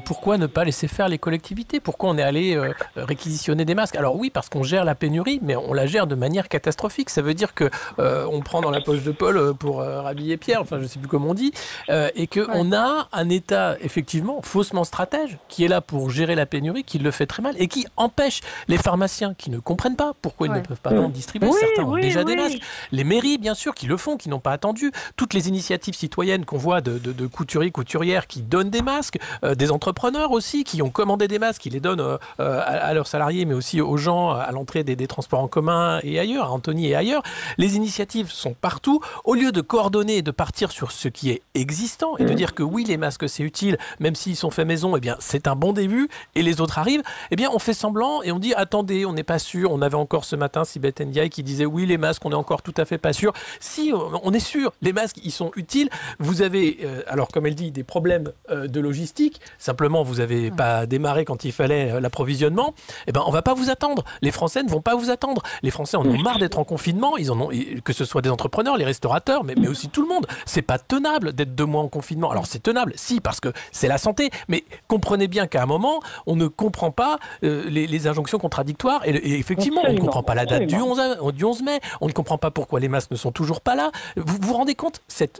Pourquoi ne pas laisser faire les collectivités? Pourquoi on est allé réquisitionner des masques? Alors oui, parce qu'on gère la pénurie, mais on la gère de manière catastrophique. Ça veut dire que on prend dans la poche de Paul pour rhabiller Pierre, enfin je ne sais plus comment on dit, et qu'on a un État effectivement faussement stratège qui est là pour gérer la pénurie, qui le fait très mal et qui empêche les pharmaciens qui ne comprennent pas pourquoi ils ne peuvent pas en distribuer. Certains ont déjà des masques. Les mairies, bien sûr, qui le font, qui n'ont pas attendu. Toutes les initiatives citoyennes qu'on voit de couturiers, couturières qui donnent des masques, des entrepreneurs aussi qui ont commandé des masques, qui les donnent à leurs salariés, mais aussi aux gens à l'entrée des transports en commun et ailleurs, à Antony et ailleurs. Les initiatives sont partout. Au lieu de coordonner et de partir sur ce qui est existant et de dire que oui, les masques, c'est utile, même s'ils sont faits maison, eh bien, c'est un bon début, et les autres arrivent, eh bien, on fait semblant et on dit, attendez, on n'est pas sûr. On avait encore ce matin Sibeth Ndiaye qui disait, oui, les masques, on n'est encore tout à fait pas sûr. Si, on est sûr, les masques, ils sont utiles. Vous avez, alors, comme elle dit, des problèmes de logistique, simplement, vous n'avez pas démarré quand il fallait l'approvisionnement, eh ben, on va pas vous attendre. Les Français ne vont pas vous attendre. Les Français en ont marre d'être en confinement, ils en ont, que ce soit des entrepreneurs, les restaurateurs, mais aussi tout le monde. C'est pas tenable d'être 2 mois en confinement. Alors, c'est tenable, si, parce que c'est la santé, mais comprenez bien qu'à un moment, on ne comprend pas les injonctions contradictoires, et effectivement, on ne comprend pas la date du 11 mai, on ne comprend pas pourquoi les masques ne sont toujours pas là. Vous vous rendez compte, cette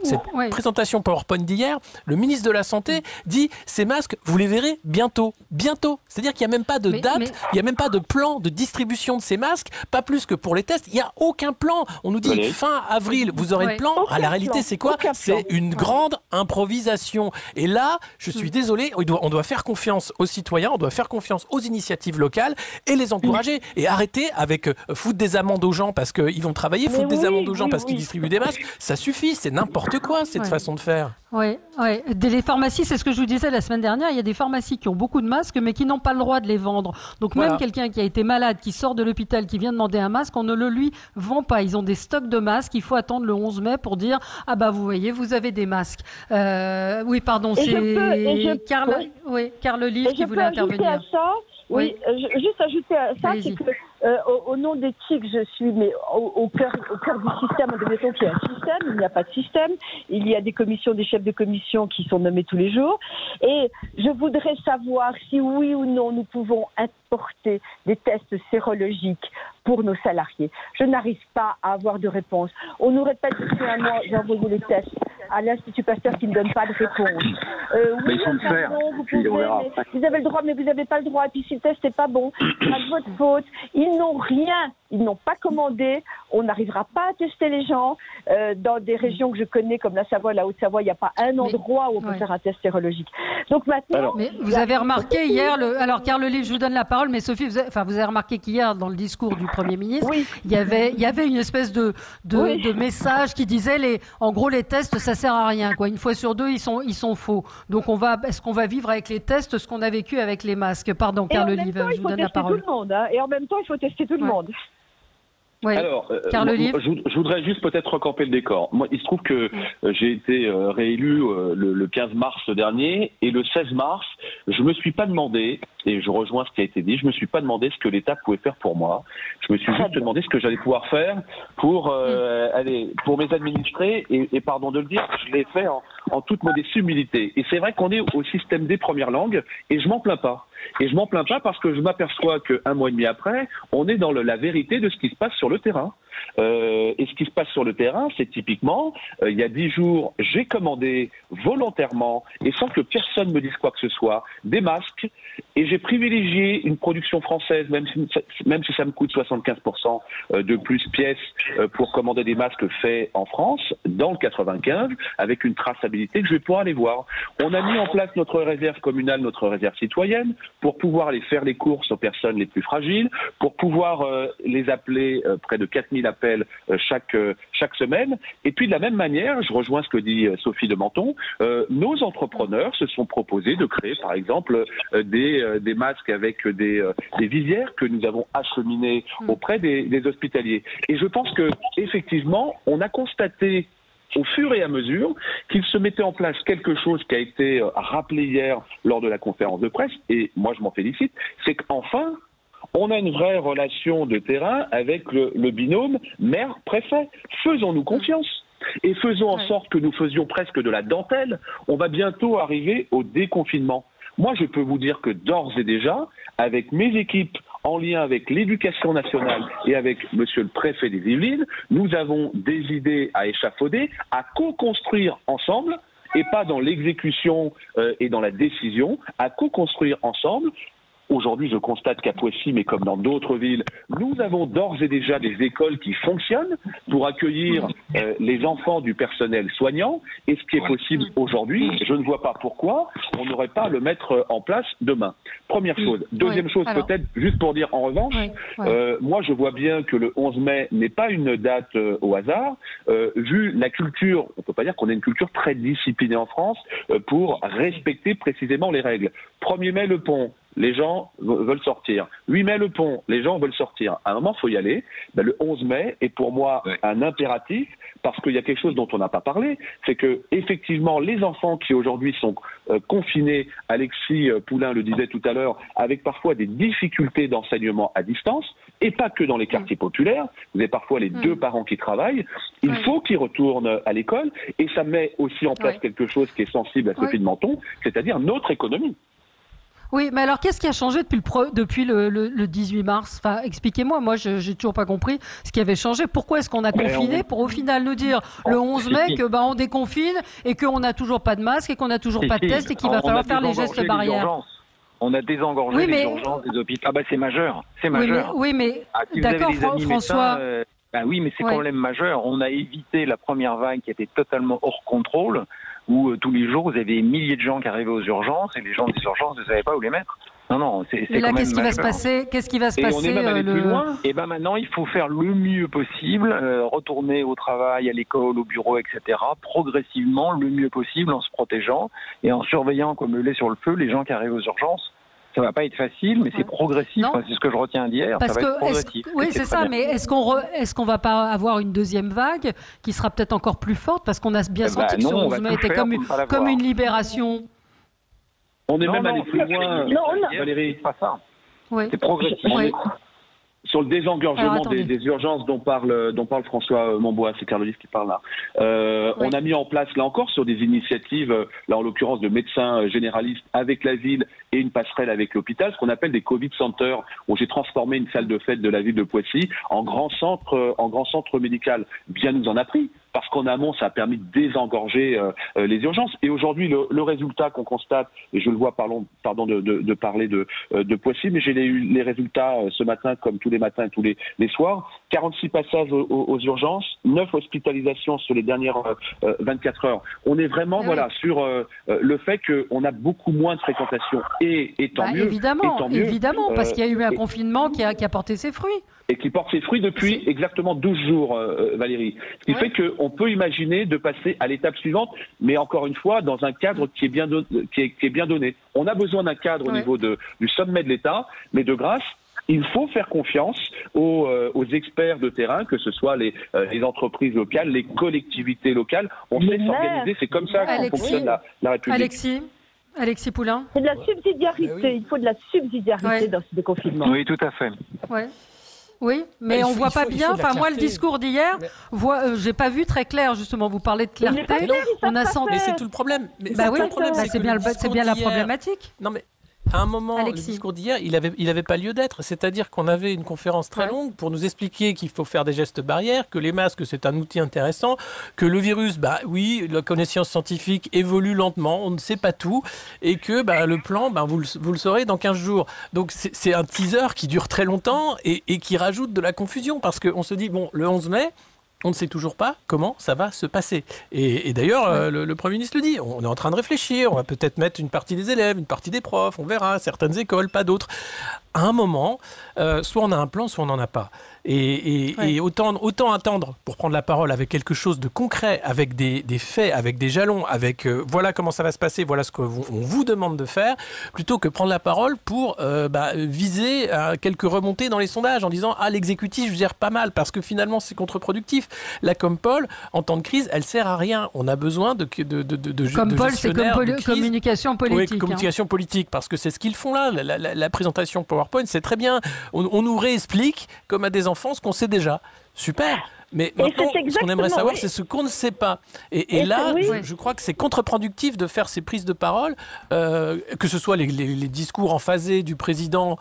présentation PowerPoint d'hier, le ministre de la Santé dit, ces masques, vous les verrez bientôt. Bientôt. C'est-à-dire qu'il n'y a même pas de date, il n'y a même pas de plan de distribution de ces masques, pas plus que pour les tests, il n'y a aucun plan. On nous dit, fin avril, vous aurez le plan. La réalité, c'est quoi? C'est une grande improvisation. Et là, je suis désolé, on doit faire confiance aux citoyens, on doit faire confiance aux initiatives locales et les encourager. Et arrêter avec foutre des amendes aux gens parce qu'ils vont travailler, foutre des amendes aux gens parce qu'ils distribuent des masques. Ça suffit, c'est n'importe quoi cette façon de faire. Oui. Les pharmacies, c'est ce que je vous disais la semaine dernière, il y a des pharmacies qui ont beaucoup de masques mais qui n'ont pas le droit de les vendre. Donc même quelqu'un qui a été malade, qui sort de l'hôpital, qui vient demander un masque, on ne le lui vend pas. Ils ont des stocks de masques, il faut attendre le 11 mai pour dire « Ah bah vous voyez, vous avez des masques ». Oui, pardon, c'est Carl Olive qui voulait intervenir. Oui, juste ajouter à ça, c'est que au nom d'éthique, je suis mais au cœur du système. Admettons qu'il y a un système, il n'y a pas de système. Il y a des commissions, des chefs de commission qui sont nommés tous les jours. Et je voudrais savoir si oui ou non nous pouvons importer des tests sérologiques pour nos salariés. Je n'arrive pas à avoir de réponse. On nous répète depuis un mois, j'ai envoyé les tests à l'Institut Pasteur qui ne donne pas de réponse. Mais il faut le faire. Vous avez le droit, mais vous n'avez pas le droit. Et puis si le test n'est pas bon, c'est pas de votre faute. Ils n'ont rien. Ils n'ont pas commandé. On n'arrivera pas à tester les gens. Dans des régions que je connais, comme la Savoie, la Haute-Savoie, il n'y a pas un endroit où on peut faire un test sérologique. Donc maintenant... Mais vous avez remarqué hier... Alors, Carl Olive, je vous donne la parole, mais Sophie, vous avez remarqué qu'hier, dans le discours du Premier ministre, il y avait une espèce de message qui disait, en gros, les tests, ça sert à rien, quoi. Une fois sur deux, ils sont faux. Donc, est-ce qu'on va vivre avec les tests ce qu'on a vécu avec les masques? Pardon, Carl Olive, je vous donne la parole. Tout le monde, hein. Et en même temps, il faut tester tout le monde. Oui. Alors, je voudrais juste peut-être recamper le décor. Moi, il se trouve que j'ai été réélu le 15 mars dernier, et le 16 mars, je me suis pas demandé, et je rejoins ce qui a été dit, je me suis pas demandé ce que l'État pouvait faire pour moi. Je me suis juste demandé ce que j'allais pouvoir faire pour mes administrés, et pardon de le dire, je l'ai fait en toute modestie humilité. Et c'est vrai qu'on est au système des premières langues, et je m'en plains pas. Et je m'en plains pas parce que je m'aperçois qu'un mois et demi après, on est dans la vérité de ce qui se passe sur le terrain. Et ce qui se passe sur le terrain, c'est typiquement, il y a 10 jours, j'ai commandé volontairement, et sans que personne me dise quoi que ce soit, des masques, et j'ai privilégié une production française, même si ça me coûte 75% de plus pièces pour commander des masques faits en France, dans le 95, avec une traçabilité que je vais pouvoir aller voir. On a mis en place notre réserve communale, notre réserve citoyenne, pour pouvoir aller faire les courses aux personnes les plus fragiles, pour pouvoir les appeler près de 4000 000 appels chaque semaine. Et puis de la même manière, je rejoins ce que dit Sophie de Menton, nos entrepreneurs se sont proposés de créer par exemple des masques avec des visières que nous avons acheminées auprès des hospitaliers. Et je pense que effectivement, on a constaté au fur et à mesure qu'il se mettait en place quelque chose qui a été rappelé hier lors de la conférence de presse, et moi je m'en félicite, c'est qu'enfin, on a une vraie relation de terrain avec le binôme maire-préfet. Faisons-nous confiance. Et faisons en sorte que nous faisions presque de la dentelle. On va bientôt arriver au déconfinement. Moi, je peux vous dire que d'ores et déjà, avec mes équipes en lien avec l'éducation nationale et avec monsieur le préfet des Yvelines, nous avons des idées à échafauder, à co-construire ensemble, et pas dans l'exécution et dans la décision, à co-construire ensemble. Aujourd'hui, je constate qu'à Poissy, mais comme dans d'autres villes, nous avons d'ores et déjà des écoles qui fonctionnent pour accueillir les enfants du personnel soignant. Et ce qui est possible aujourd'hui, je ne vois pas pourquoi on n'aurait pas à le mettre en place demain. Première chose. Deuxième chose, peut-être, juste pour dire en revanche, moi je vois bien que le 11 mai n'est pas une date au hasard. Vu la culture, on ne peut pas dire qu'on a une culture très disciplinée en France pour respecter précisément les règles. 1er mai, le pont. Les gens veulent sortir. 8 mai, le pont, les gens veulent sortir. À un moment, il faut y aller. Ben, le 11 mai est pour moi un impératif, parce qu'il y a quelque chose dont on n'a pas parlé, c'est que effectivement, les enfants qui aujourd'hui sont confinés, Alexis Poulain le disait tout à l'heure, avec parfois des difficultés d'enseignement à distance, et pas que dans les quartiers populaires, vous avez parfois les deux parents qui travaillent, il faut qu'ils retournent à l'école, et ça met aussi en place quelque chose qui est sensible à Sophie de Menton, c'est-à-dire notre économie. Oui, mais alors qu'est-ce qui a changé depuis le 18 mars? Enfin, expliquez-moi, moi j'ai toujours pas compris ce qui avait changé. Pourquoi est-ce qu'on a confiné pour au final nous dire le 11 mai que on déconfine et qu'on n'a toujours pas de masque et qu'on n'a toujours pas de test et qu'il va falloir faire les gestes barrières? On a désengorgé les urgences des hôpitaux. Ah bah c'est majeur, c'est majeur. Oui, mais si d'accord, François. Oui, mais c'est quand même majeur. On a évité la première vague qui était totalement hors contrôle, où tous les jours, vous avez des milliers de gens qui arrivaient aux urgences, et les gens des urgences ne savaient pas où les mettre. Non, c'est quand même majeur. Qu'est-ce qui va se passer? Qu'est-ce qui va se passer? On est même allé plus loin. Et ben maintenant, il faut faire le mieux possible, retourner au travail, à l'école, au bureau, etc., progressivement, le mieux possible, en se protégeant, et en surveillant comme le lait sur le feu les gens qui arrivent aux urgences. Ça va pas être facile, mais c'est progressif. Enfin, c'est ce que je retiens d'hier. Ça va être progressif. Oui, c'est ça. Mais est-ce qu'on va pas avoir une deuxième vague qui sera peut-être encore plus forte, parce qu'on a bien senti que ce 11 mai était comme une libération. On est même allé plus loin, Valérie. C'est pas ça. C'est progressif. Sur le désengorgement des urgences dont parle François Monbois, c'est Carl Olive qui parle là. On a mis en place, là encore, sur des initiatives, là en l'occurrence de médecins généralistes avec la ville et une passerelle avec l'hôpital, ce qu'on appelle des Covid Centers, où j'ai transformé une salle de fête de la ville de Poissy en grand centre médical. Bien nous en a pris, parce qu'en amont, ça a permis de désengorger les urgences. Et aujourd'hui, le résultat qu'on constate, et je le vois, pardon de parler de Poissy, mais j'ai eu les résultats ce matin, comme tous les matins et tous les soirs. 46 passages aux urgences, 9 hospitalisations sur les dernières 24 heures. On est vraiment sur le fait qu'on a beaucoup moins de fréquentation. Et tant mieux. Évidemment, parce qu'il y a eu un confinement qui a porté ses fruits. Et qui porte ses fruits depuis exactement 12 jours, Valérie. Ce qui fait qu'on peut imaginer de passer à l'étape suivante, mais encore une fois, dans un cadre qui est bien donné. On a besoin d'un cadre au niveau du sommet de l'État, mais de grâce, il faut faire confiance aux experts de terrain, que ce soit les entreprises locales, les collectivités locales. On sait s'organiser, c'est comme ça qu'on fonctionne la République. Alexis Poulain. C'est de la subsidiarité, il faut de la subsidiarité dans ce déconfinement. Oui, tout à fait. Oui, mais on voit pas bien. Enfin, moi, le discours d'hier, j'ai pas vu très clair, justement. Vous parlez de clarté. Mais c'est tout le problème. C'est bien la problématique. Non, mais à un moment, le discours d'hier, il avait pas lieu d'être. C'est-à-dire qu'on avait une conférence très longue pour nous expliquer qu'il faut faire des gestes barrières, que les masques, c'est un outil intéressant, que le virus, la connaissance scientifique évolue lentement, on ne sait pas tout, et que le plan, vous le saurez dans 15 jours. Donc c'est un teaser qui dure très longtemps et qui rajoute de la confusion, parce qu'on se dit, le 11 mai, on ne sait toujours pas comment ça va se passer. Et d'ailleurs, le Premier ministre le dit, on est en train de réfléchir, on va peut-être mettre une partie des élèves, une partie des profs, on verra, certaines écoles, pas d'autres. À un moment, soit on a un plan, soit on n'en a pas. Et autant attendre pour prendre la parole avec quelque chose de concret, avec des faits, avec des jalons, avec voilà comment ça va se passer, voilà ce qu'on vous demande de faire, plutôt que prendre la parole pour viser quelques remontées dans les sondages en disant « Ah, l'exécutif gère pas mal » parce que finalement c'est contre-productif. La Compol, en temps de crise, elle sert à rien. On a besoin de Compol, c'est communication politique. Oui, communication politique, parce que c'est ce qu'ils font là. La présentation PowerPoint, c'est très bien. On nous réexplique, comme à des enfants, ce qu'on sait déjà. Super. Mais maintenant, ce qu'on aimerait savoir, c'est ce qu'on ne sait pas. Et là, je crois que c'est contre-productif de faire ces prises de parole, que ce soit les discours emphasés du président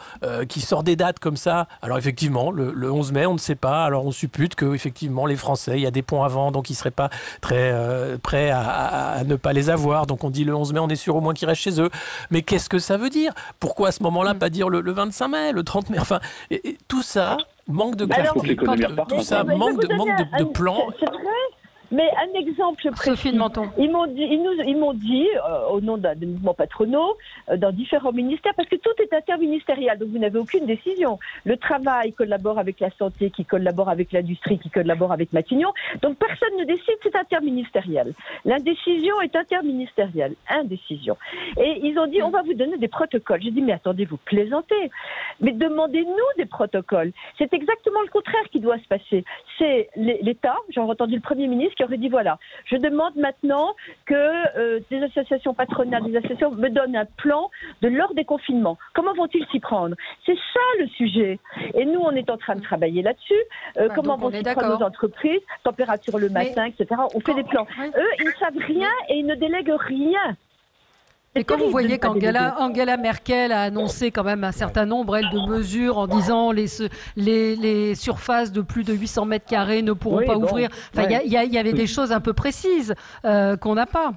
qui sort des dates comme ça. Alors effectivement, le 11 mai, on ne sait pas. Alors on suppute que effectivement les Français, il y a des ponts avant, donc ils ne seraient pas très prêts à ne pas les avoir. Donc on dit le 11 mai, on est sûr au moins qu'ils restent chez eux. Mais qu'est-ce que ça veut dire? Pourquoi à ce moment-là pas dire le 25 mai, le 30 mai? Enfin, tout ça... manque de clarté, tout ça, manque de plan. C'est vrai, mais un exemple précis. Sophie de Menton. Ils m'ont dit au nom des mouvements patronaux, dans différents ministères, parce que tout est interministériel, donc vous n'avez aucune décision. Le travail collabore avec la santé, qui collabore avec l'industrie, qui collabore avec Matignon. Donc personne ne décide, c'est interministériel. L'indécision est interministérielle, indécision. Et ils ont dit, on va vous donner des protocoles. J'ai dit, mais attendez, vous plaisantez. Mais demandez-nous des protocoles. C'est exactement le contraire qui doit se passer. C'est l'État, j'ai entendu le Premier ministre, qui aurait dit voilà, je demande maintenant que des associations patronales, des associations me donnent un plan de leur déconfinement. Comment vont-ils s'y prendre? C'est ça le sujet. Et nous, on est en train de travailler là-dessus. Comment vont s'y prendre nos entreprises? Température le matin, etc. On fait des plans. Eux, ils ne savent rien et ils ne délèguent rien. Et quand vous voyez qu'Angela Merkel a annoncé quand même un certain nombre, elle, de mesures en disant les surfaces de plus de 800 mètres carrés ne pourront pas ouvrir. Enfin, il y avait des choses un peu précises qu'on n'a pas.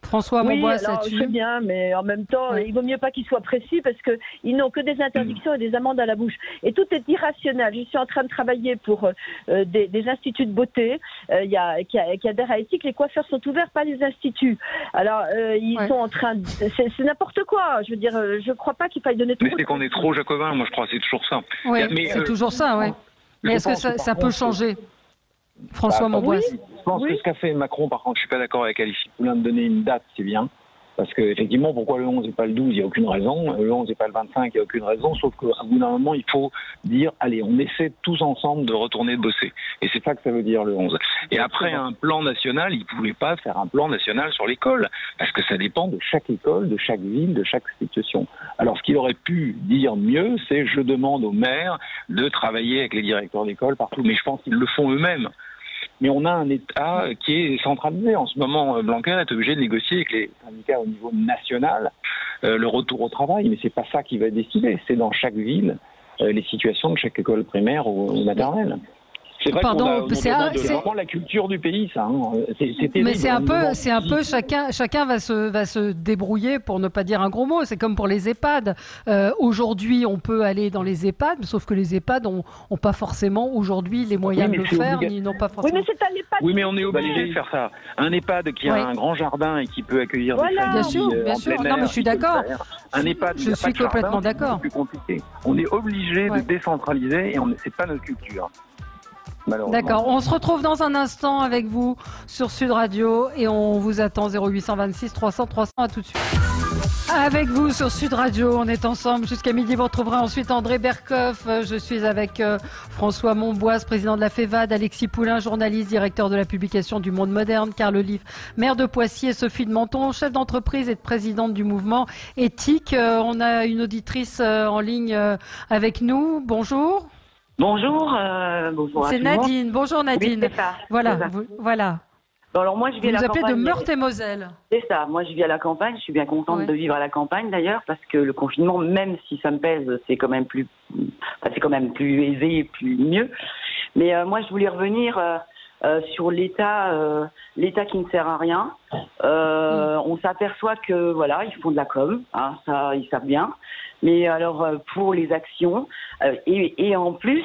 François Monboisse, je sais bien, mais en même temps, il vaut mieux pas qu'ils soient précis parce qu'ils n'ont que des interdictions et des amendes à la bouche. Et tout est irrationnel. Je suis en train de travailler pour des instituts de beauté qui adhèrent à éthique. Les coiffeurs sont ouverts, pas les instituts. Alors, ils sont en train de... C'est n'importe quoi. Je veux dire, je crois pas qu'il faille donner trop... Mais c'est qu'on est trop jacobin, moi je crois, c'est toujours ça. Oui, c'est toujours ça, oui. Mais est-ce que ça peut changer? François Monboisse. Je pense que ce qu'a fait Macron, par contre, je suis pas d'accord avec Alexis Poulain de donner une date, c'est bien. Parce que effectivement, pourquoi le 11 et pas le 12, il n'y a aucune raison. Le 11 et pas le 25, il n'y a aucune raison. Sauf qu'à bout d'un moment, il faut dire, allez, on essaie tous ensemble de retourner bosser. Et c'est ça que ça veut dire le 11. Et après un plan national, il ne pouvait pas faire un plan national sur l'école. Parce que ça dépend de chaque école, de chaque ville, de chaque situation. Alors ce qu'il aurait pu dire mieux, c'est je demande aux maires de travailler avec les directeurs d'école partout. Mais je pense qu'ils le font eux-mêmes. Mais on a un État qui est centralisé. En ce moment, Blanquer est obligé de négocier avec les syndicats au niveau national le retour au travail. Mais c'est pas ça qui va décider. C'est dans chaque ville les situations de chaque école primaire ou maternelle. C'est vrai c'est vraiment la culture du pays, ça. Hein. Mais c'est un peu chacun va se débrouiller pour ne pas dire un gros mot. C'est comme pour les EHPAD. Aujourd'hui, on peut aller dans les EHPAD, sauf que les EHPAD n'ont pas forcément aujourd'hui les moyens de le faire, ni n'ont pas forcément. Oui, mais c'est un EHPAD. Oui, mais on est obligé de faire ça. Un EHPAD qui a un grand jardin et qui peut accueillir des familles bien sûr. Non, mais je suis d'accord. Un EHPAD, je suis complètement d'accord. C'est plus compliqué. On est obligé de décentraliser et c'est pas notre culture. D'accord, on se retrouve dans un instant avec vous sur Sud Radio et on vous attend 0826 300 300, à tout de suite. Avec vous sur Sud Radio, on est ensemble jusqu'à midi. Vous retrouverez ensuite André Berkoff. Je suis avec François Monboisse, président de la FEVAD, Alexis Poulain, journaliste, directeur de la publication du Monde Moderne, Carl Olive, maire de Poissy, Sophie de Menton, chef d'entreprise et présidente du mouvement Éthique. On a une auditrice en ligne avec nous. Bonjour. Bonjour, bonjour. C'est Nadine. Bonjour Nadine. Oui, c'est ça. Voilà, voilà. Bon, alors moi, je vis à la campagne. Vous appelez de Meurthe-et-Moselle. C'est ça. Moi, je vis à la campagne. Je suis bien contente de vivre à la campagne d'ailleurs, parce que le confinement, même si ça me pèse, c'est quand même plus aisé, plus mieux. Mais moi, je voulais revenir sur l'État qui ne sert à rien. On s'aperçoit que voilà, ils font de la com, hein, ça, ils savent bien. Mais alors pour les actions et en plus,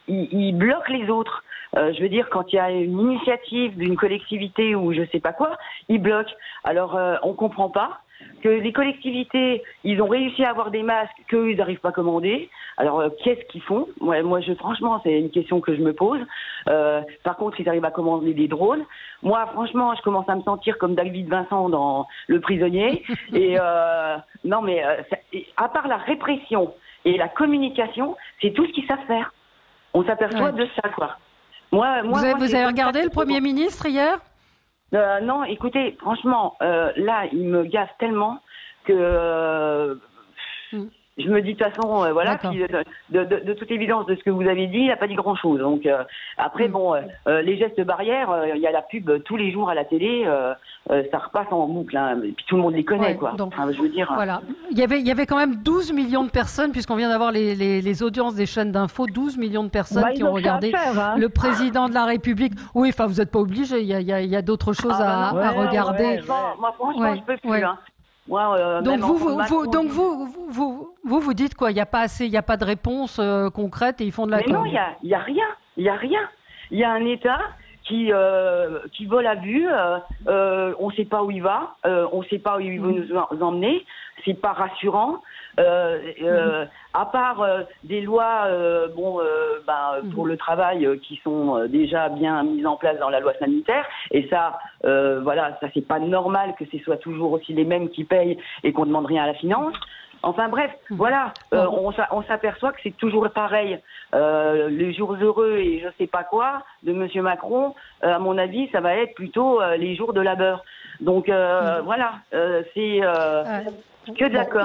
ils bloquent les autres. Je veux dire, quand il y a une initiative d'une collectivité ou je sais pas quoi, ils bloquent. Alors, on comprend pas que les collectivités, ils ont réussi à avoir des masques qu'eux, ils n'arrivent pas à commander. Alors, qu'est-ce qu'ils font? Moi, franchement, c'est une question que je me pose. Par contre, ils arrivent à commander des drones. Moi, franchement, je commence à me sentir comme David Vincent dans Le Prisonnier. Et non, mais à part la répression et la communication, c'est tout ce qu'ils savent faire. On s'aperçoit de ça, quoi. Vous avez regardé le Premier ministre hier? Non, écoutez, franchement, là, il me gaffe tellement que je me dis de toute façon, voilà, puis, de toute évidence, de ce que vous avez dit, il n'a pas dit grand-chose. Donc après, bon, les gestes barrières, il y a la pub tous les jours à la télé, ça repasse en boucle, hein, et puis tout le monde les connaît, quoi. Donc, enfin, je veux dire. Voilà, il y avait quand même 12 millions de personnes, puisqu'on vient d'avoir les audiences des chaînes d'infos, 12 millions de personnes qui ont regardé le président de la République. Oui, enfin, vous n'êtes pas obligés, il y a d'autres choses à regarder. Moi, franchement, je peux plus, hein. Moi, donc vous dites quoi? Il n'y a pas assez, il n'y a pas de réponse concrète et ils font de la com. Non, il y a rien. Il y a un État qui vole à vue. On ne sait pas où il va. On ne sait pas où il veut nous emmener. C'est pas rassurant. À part des lois pour le travail qui sont déjà bien mises en place dans la loi sanitaire, et ça, voilà, ça c'est pas normal que ce soit toujours aussi les mêmes qui payent et qu'on demande rien à la finance. Enfin bref, voilà, on s'aperçoit que c'est toujours pareil. Les jours heureux et je sais pas quoi de Monsieur Macron, à mon avis, ça va être plutôt les jours de labeur. Donc voilà, c'est que de la com.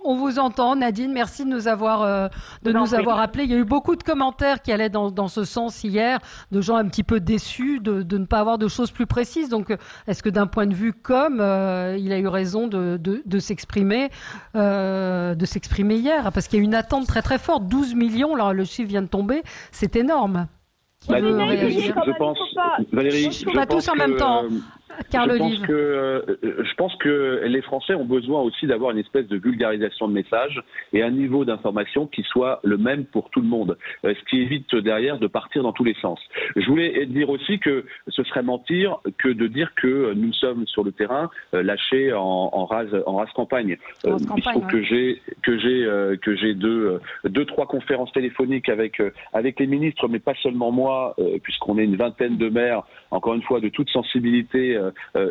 On vous entend, Nadine. Merci de nous avoir appelés. Il y a eu beaucoup de commentaires qui allaient dans ce sens hier, de gens un petit peu déçus de ne pas avoir de choses plus précises. Donc, est-ce que d'un point de vue il a eu raison de s'exprimer hier, parce qu'il y a une attente très très forte. 12 millions, là, le chiffre vient de tomber, c'est énorme. Je pense, Valérie, on a tous en même temps. Je pense que les Français ont besoin aussi d'avoir une espèce de vulgarisation de messages et un niveau d'information qui soit le même pour tout le monde, ce qui évite derrière de partir dans tous les sens. Je voulais dire aussi que ce serait mentir que de dire que nous sommes sur le terrain lâchés en rase campagne. Il se trouve que j'ai deux, trois conférences téléphoniques avec les ministres, mais pas seulement moi, puisqu'on est une vingtaine de maires, encore une fois, de toute sensibilité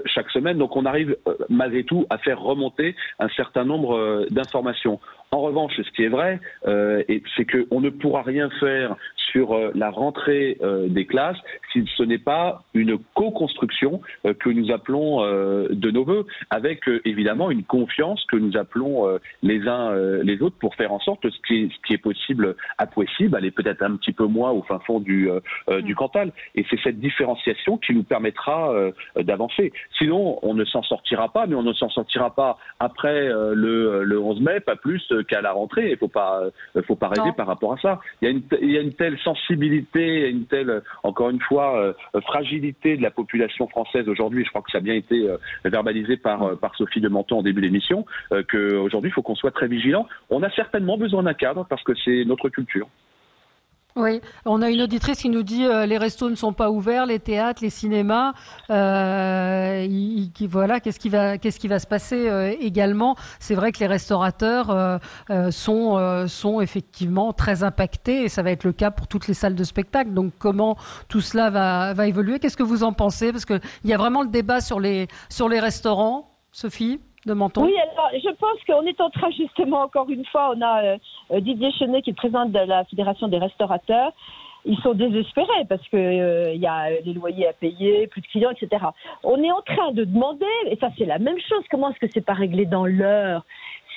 chaque semaine. Donc on arrive malgré tout à faire remonter un certain nombre d'informations. En revanche, ce qui est vrai, c'est qu'on ne pourra rien faire sur la rentrée des classes si ce n'est pas une co-construction que nous appelons de nos voeux, avec évidemment une confiance que nous appelons les uns les autres pour faire en sorte que ce qui est possible à Poissy, aller peut-être un petit peu moins au fin fond du Cantal. Et c'est cette différenciation qui nous permettra d'avancer. Sinon, on ne s'en sortira pas, mais on ne s'en sortira pas après le 11 mai, pas plus qu'à la rentrée. Il faut pas rêver par rapport à ça. Il y a une telle sensibilité, une telle, encore une fois, fragilité de la population française aujourd'hui. Je crois que ça a bien été verbalisé par Sophie de Menton en début d'émission, qu'aujourd'hui, il faut qu'on soit très vigilant. On a certainement besoin d'un cadre parce que c'est notre culture. Oui, on a une auditrice qui nous dit les restos ne sont pas ouverts, les théâtres, les cinémas. Voilà, qu'est-ce qui va se passer également? C'est vrai que les restaurateurs sont effectivement très impactés et ça va être le cas pour toutes les salles de spectacle. Donc comment tout cela va évoluer? Qu'est-ce que vous en pensez? Parce que il y a vraiment le débat sur les restaurants, Sophie de Menton. Oui, alors je pense qu'on est en train justement, encore une fois, on a Didier Chenet qui est président de la Fédération des restaurateurs. Ils sont désespérés parce que y a des loyers à payer, plus de clients, etc. On est en train de demander, et ça c'est la même chose, comment est-ce que c'est pas réglé dans l'heure?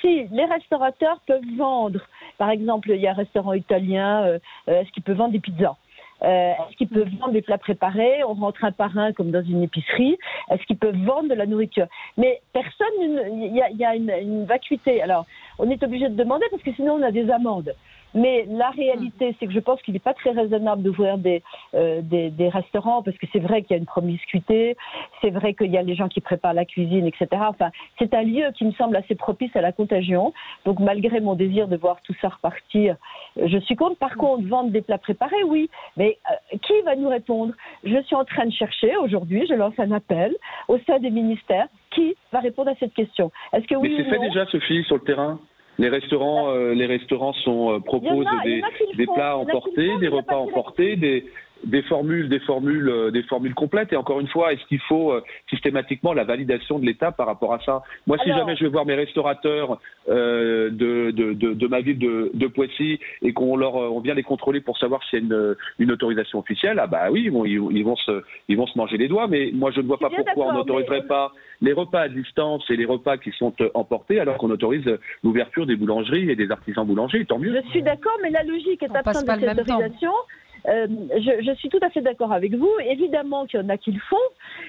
Si les restaurateurs peuvent vendre, par exemple, il y a un restaurant italien, est-ce qu'il peut vendre des pizzas? Est-ce qu'ils peuvent vendre des plats préparés? On rentre un par un comme dans une épicerie. Est-ce qu'ils peuvent vendre de la nourriture? Mais personne, il y a une vacuité. Alors, on est obligé de demander parce que sinon on a des amendes. Mais la réalité, c'est que je pense qu'il n'est pas très raisonnable d'ouvrir des restaurants parce que c'est vrai qu'il y a une promiscuité, c'est vrai qu'il y a les gens qui préparent la cuisine, etc. Enfin, c'est un lieu qui me semble assez propice à la contagion. Donc, malgré mon désir de voir tout ça repartir, Je suis contre. Par contre, vendre des plats préparés, oui. Mais qui va nous répondre? Je suis en train de chercher aujourd'hui, je lance un appel au sein des ministères. Qui va répondre à cette question? Est-ce que oui? Mais c'est fait déjà, Sophie, sur le terrain. Les restaurants proposent des plats emportés, des repas emportés, des formules complètes. Et encore une fois, est-ce qu'il faut systématiquement la validation de l'État par rapport à ça? Moi, si jamais je vais voir mes restaurateurs de ma ville de Poissy et on vient les contrôler pour savoir s'il y a une autorisation officielle, ah bah oui, ils vont se manger les doigts. Mais moi, je ne vois pas pourquoi on n'autoriserait pas les repas à distance et les repas qui sont emportés alors qu'on autorise l'ouverture des boulangeries et des artisans boulangers. Tant mieux. Je suis d'accord, mais la logique est absente de cette autorisation. Je suis tout à fait d'accord avec vous. Évidemment qu'il y en a qui le font.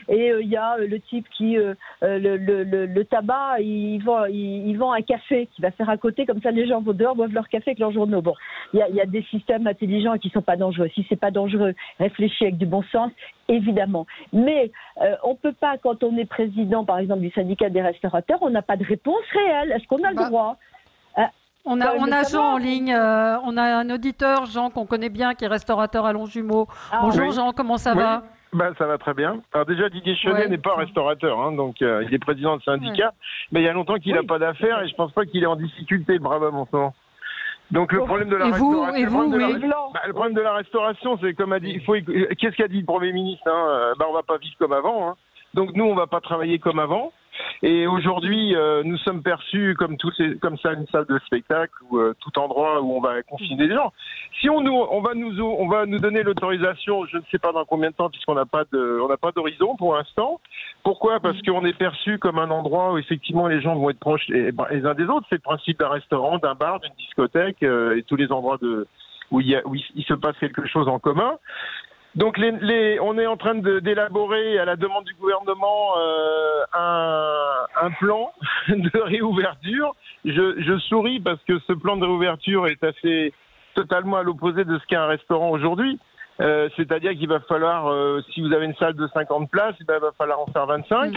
Et il y a le type qui, le tabac, il vend un café qui va faire à côté, comme ça les gens vont dehors, boivent leur café avec leurs journaux. Bon, il y a des systèmes intelligents qui ne sont pas dangereux. Si c'est pas dangereux, réfléchis avec du bon sens, évidemment. Mais on peut pas, quand on est président, par exemple, du syndicat des restaurateurs, on n'a pas de réponse réelle. Est-ce qu'on a le droit? On a Jean en ligne, on a un auditeur, Jean, qu'on connaît bien, qui est restaurateur à Longjumeau. Bonjour Jean, comment ça va? Ça va très bien. Alors déjà, Didier Chenet n'est pas restaurateur, hein, donc il est président de syndicat, mais il y a longtemps qu'il n'a pas d'affaires et je pense pas qu'il est en difficulté, le brave homme en ce moment. Donc le problème de la le problème de la restauration, c'est comme a dit, qu'est-ce qu'a dit le Premier ministre, hein, on va pas vivre comme avant, hein. Donc nous, on va pas travailler comme avant. Et aujourd'hui, nous sommes perçus comme ça une salle de spectacle ou tout endroit où on va confiner les gens. Si on va nous donner l'autorisation, je ne sais pas dans combien de temps, puisqu'on n'a pas d'horizon pour l'instant. Pourquoi? Parce qu'on est perçu comme un endroit où effectivement les gens vont être proches les uns des autres. C'est le principe d'un restaurant, d'un bar, d'une discothèque et tous les endroits où il se passe quelque chose en commun. Donc on est en train d'élaborer à la demande du gouvernement un plan de réouverture. Je souris parce que ce plan de réouverture est totalement à l'opposé de ce qu'est un restaurant aujourd'hui. C'est-à-dire qu'il va falloir, si vous avez une salle de 50 places, il va falloir en faire 25.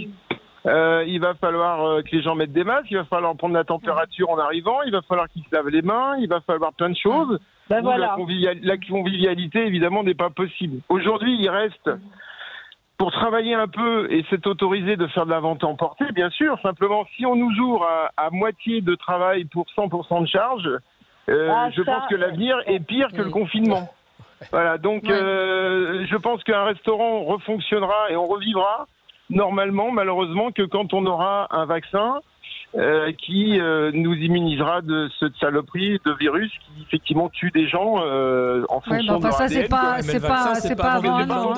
Il va falloir que les gens mettent des masques, il va falloir prendre la température en arrivant, il va falloir qu'ils se lavent les mains, il va falloir plein de choses. La convivialité, évidemment, n'est pas possible. Aujourd'hui, il reste, pour travailler un peu, et c'est autorisé de faire de la vente emportée, bien sûr, simplement, si on nous ouvre à moitié de travail pour 100% de charge, je pense que l'avenir est pire que le confinement. Voilà, donc je pense qu'un restaurant refonctionnera et on revivra normalement, malheureusement, que quand on aura un vaccin qui nous immunisera de cette saloperie de virus qui effectivement tue des gens en fonction de leur ADN. C'est pas avant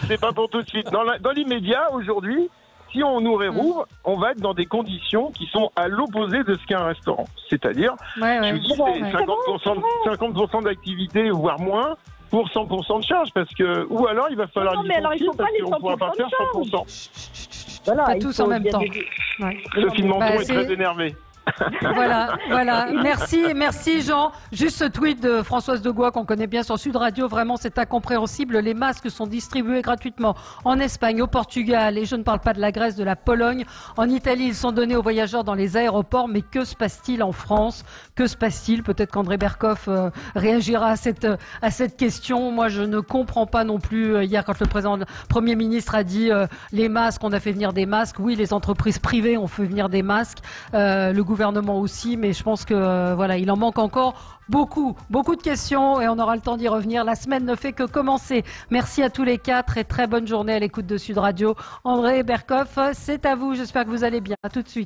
c'est pas pour tout de suite. Dans l'immédiat, aujourd'hui, si on nous réouvre, on va être dans des conditions qui sont à l'opposé de ce qu'est un restaurant. C'est-à-dire, je vous dis, c'est 50% d'activité, voire moins, pour 100% de charge, parce que, ou alors il va falloir licencier parce qu'on ne pourra pas faire 100%. Voilà, pas tous en même temps. Sophie de Menton est très énervée. Voilà. Merci Jean. Juste ce tweet de Françoise Degois qu'on connaît bien sur Sud Radio. Vraiment, c'est incompréhensible. Les masques sont distribués gratuitement en Espagne, au Portugal, et je ne parle pas de la Grèce, de la Pologne. En Italie, ils sont donnés aux voyageurs dans les aéroports. Mais que se passe-t-il en France? Que se passe-t-il? Peut-être qu'André Berkoff réagira à cette question. Moi, je ne comprends pas non plus. Hier, quand le Premier ministre a dit les masques, on a fait venir des masques. Oui, les entreprises privées ont fait venir des masques. Le gouvernement aussi, mais je pense que voilà, il en manque encore beaucoup de questions et on aura le temps d'y revenir. La semaine ne fait que commencer. Merci à tous les quatre et très bonne journée à l'écoute de Sud Radio. André Berkoff, c'est à vous. J'espère que vous allez bien. À tout de suite.